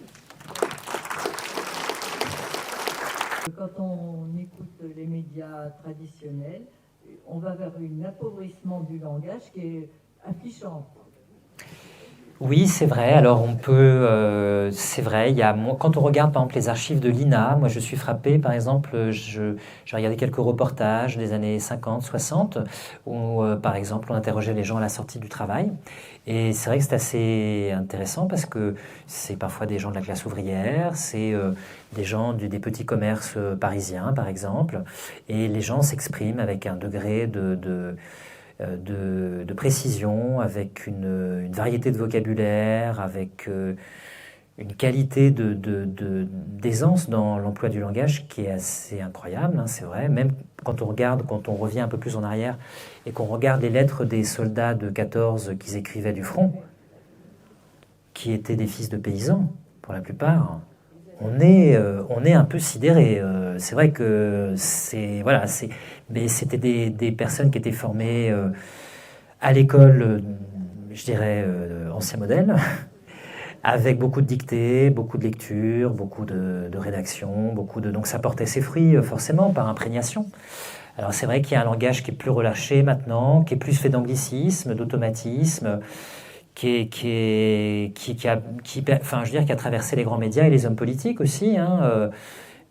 Quand on écoute les médias traditionnels, on va vers un appauvrissement du langage qui est affligeant. Oui, c'est vrai. Alors on peut, c'est vrai. Quand on regarde par exemple les archives de l'INA, moi je suis frappé. Par exemple, j'ai regardé quelques reportages des années 50, 60, où par exemple on interrogeait les gens à la sortie du travail. Et c'est vrai que c'est assez intéressant parce que c'est parfois des gens de la classe ouvrière, c'est des gens des petits commerces parisiens par exemple, et les gens s'expriment avec un degré de précision, avec une variété de vocabulaire, avec une qualité d'aisance dans l'emploi du langage qui est assez incroyable, hein, c'est vrai. Même quand on revient un peu plus en arrière et qu'on regarde les lettres des soldats de 14 qu'ils écrivaient du front, qui étaient des fils de paysans, pour la plupart, on est un peu sidéré. C'est vrai que mais c'était des personnes qui étaient formées à l'école, je dirais, ancien modèle, avec beaucoup de dictées, beaucoup de lectures, beaucoup de rédaction, donc ça portait ses fruits forcément par imprégnation. Alors c'est vrai qu'il y a un langage qui est plus relâché maintenant, qui est plus fait d'anglicisme, d'automatisme, qui a traversé les grands médias et les hommes politiques aussi, hein.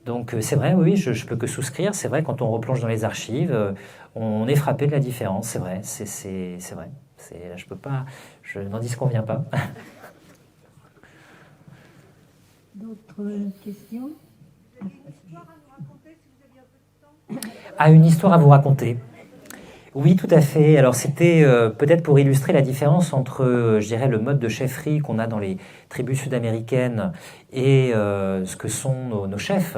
Donc c'est vrai, oui, je peux que souscrire. C'est vrai, quand on replonge dans les archives, on est frappé de la différence. C'est vrai, c'est vrai. Je n'en dis qu'on vient pas. D'autres questions? Une histoire à vous raconter. Oui, tout à fait. Alors c'était peut-être pour illustrer la différence entre, je dirais, le mode de chefferie qu'on a dans les tribus sud-américaines et ce que sont nos chefs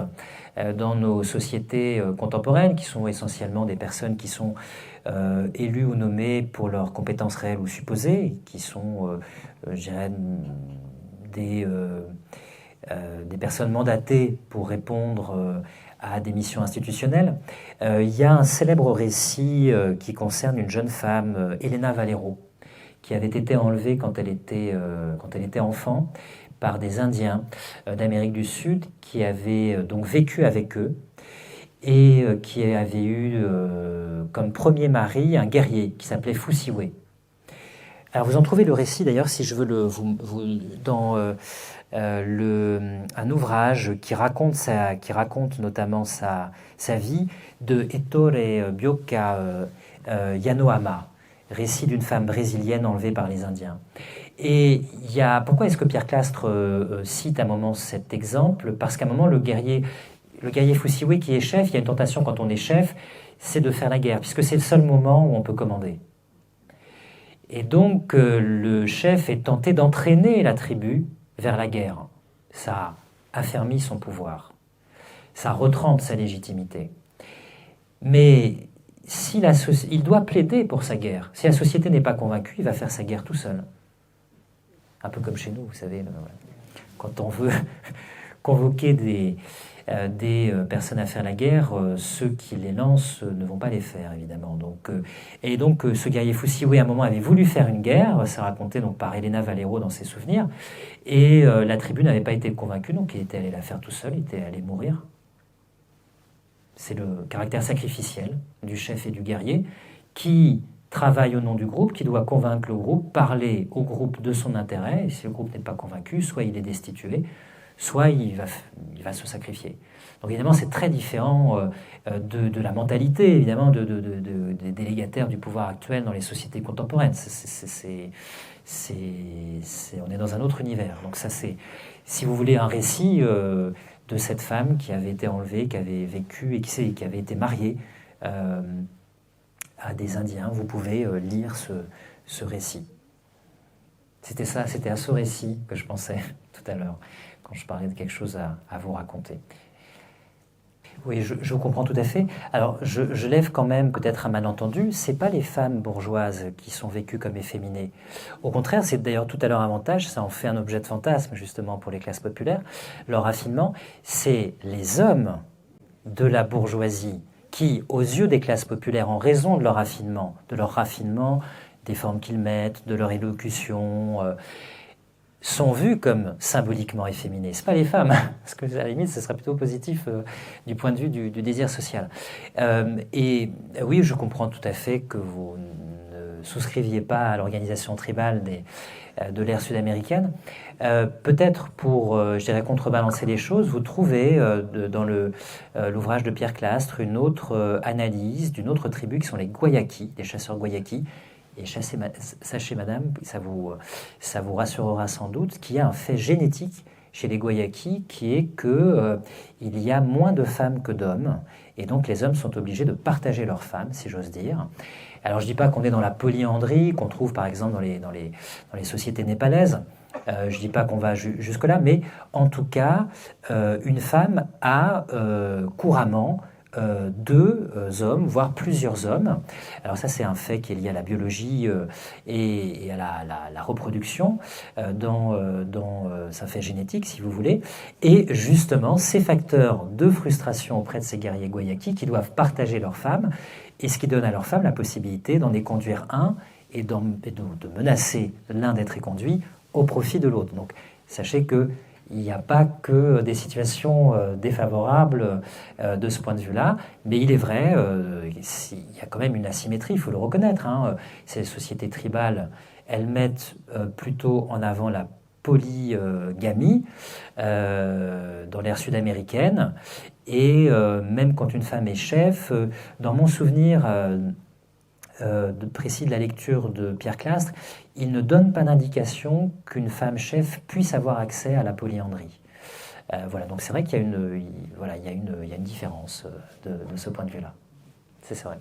dans nos sociétés contemporaines, qui sont essentiellement des personnes qui sont élues ou nommées pour leurs compétences réelles ou supposées, qui sont, je dirais, des personnes mandatées pour répondre à des missions institutionnelles. Il y a un célèbre récit qui concerne une jeune femme, Elena Valero, qui avait été enlevée quand elle était enfant par des Indiens d'Amérique du Sud qui avaient donc vécu avec eux et qui avaient eu comme premier mari un guerrier qui s'appelait Fusiwe. Alors vous en trouvez le récit d'ailleurs, si je veux dans un ouvrage qui raconte notamment sa vie, de Ettore Bioka Yanohama, récit d'une femme brésilienne enlevée par les Indiens. Et pourquoi est-ce que Pierre Clastre cite à un moment cet exemple? Parce qu'à un moment, le guerrier Fusiwe qui est chef, il y a une tentation quand on est chef, c'est de faire la guerre, puisque c'est le seul moment où on peut commander. Et donc, le chef est tenté d'entraîner la tribu vers la guerre. Ça affermit son pouvoir. Ça retrempe sa légitimité. Mais il doit plaider pour sa guerre. Si la société n'est pas convaincue, il va faire sa guerre tout seul. Un peu comme chez nous, vous savez, quand on veut convoquer des personnes à faire la guerre, ceux qui les lancent ne vont pas les faire, évidemment. Donc, ce guerrier Fusiwe, à un moment, avait voulu faire une guerre, c'est raconté donc, par Elena Valero dans ses souvenirs, et la tribu n'avait pas été convaincue, donc il était allé la faire tout seul, il était allé mourir. C'est le caractère sacrificiel du chef et du guerrier qui travaille au nom du groupe, qui doit convaincre le groupe, parler au groupe de son intérêt, et si le groupe n'est pas convaincu, soit il est destitué, soit il va se sacrifier. Donc évidemment, c'est très différent de la mentalité, évidemment, des délégataires du pouvoir actuel dans les sociétés contemporaines. On est dans un autre univers. Donc ça, c'est, si vous voulez, un récit de cette femme qui avait été enlevée, qui avait vécu et qui avait été mariée à des Indiens. Vous pouvez lire ce récit. C'était à ce récit que je pensais tout à l'heure, quand je parlais de quelque chose à vous raconter. Oui, je vous comprends tout à fait. Alors, je lève quand même peut-être un malentendu. C'est pas les femmes bourgeoises qui sont vécues comme efféminées. Au contraire, c'est d'ailleurs tout à leur avantage. Ça en fait un objet de fantasme justement pour les classes populaires. Leur raffinement, c'est les hommes de la bourgeoisie qui, aux yeux des classes populaires, en raison de leur raffinement, des formes qu'ils mettent, de leur élocution, sont vus comme symboliquement efféminés. Ce pas les femmes, parce que à la limite, ce serait plutôt positif du point de vue du désir social. Et oui, je comprends tout à fait que vous ne souscriviez pas à l'organisation tribale de l'ère sud-américaine. Peut-être pour, je dirais, contrebalancer les choses, vous trouvez dans l'ouvrage de Pierre Clastre une autre analyse d'une autre tribu qui sont les Guayakis, les chasseurs Guayakis. Et sachez, madame, ça vous rassurera sans doute, qu'il y a un fait génétique chez les Guayakis qui est que il y a moins de femmes que d'hommes, et donc les hommes sont obligés de partager leurs femmes, si j'ose dire. Alors je ne dis pas qu'on est dans la polyandrie qu'on trouve par exemple dans les sociétés népalaises. Je ne dis pas qu'on va jusque-là, mais en tout cas, une femme a couramment deux hommes, voire plusieurs hommes. Alors ça, c'est un fait qui est lié à la biologie et à la reproduction dans sa fait génétique, si vous voulez. Et justement, ces facteurs de frustration auprès de ces guerriers Guayakis qui doivent partager leurs femmes, et ce qui donne à leurs femmes la possibilité d'en éconduire un et de menacer l'un d'être éconduit au profit de l'autre. Donc, sachez que il n'y a pas que des situations défavorables de ce point de vue-là, mais il est vrai, il y a quand même une asymétrie, il faut le reconnaître. Ces sociétés tribales, elles mettent plutôt en avant la polygamie dans l'ère sud-américaine, et même quand une femme est chef, dans mon souvenir précis de la lecture de Pierre Clastre, il ne donne pas d'indication qu'une femme chef puisse avoir accès à la polyandrie. Voilà, donc c'est vrai qu'il y a une différence de ce point de vue-là. C'est vrai.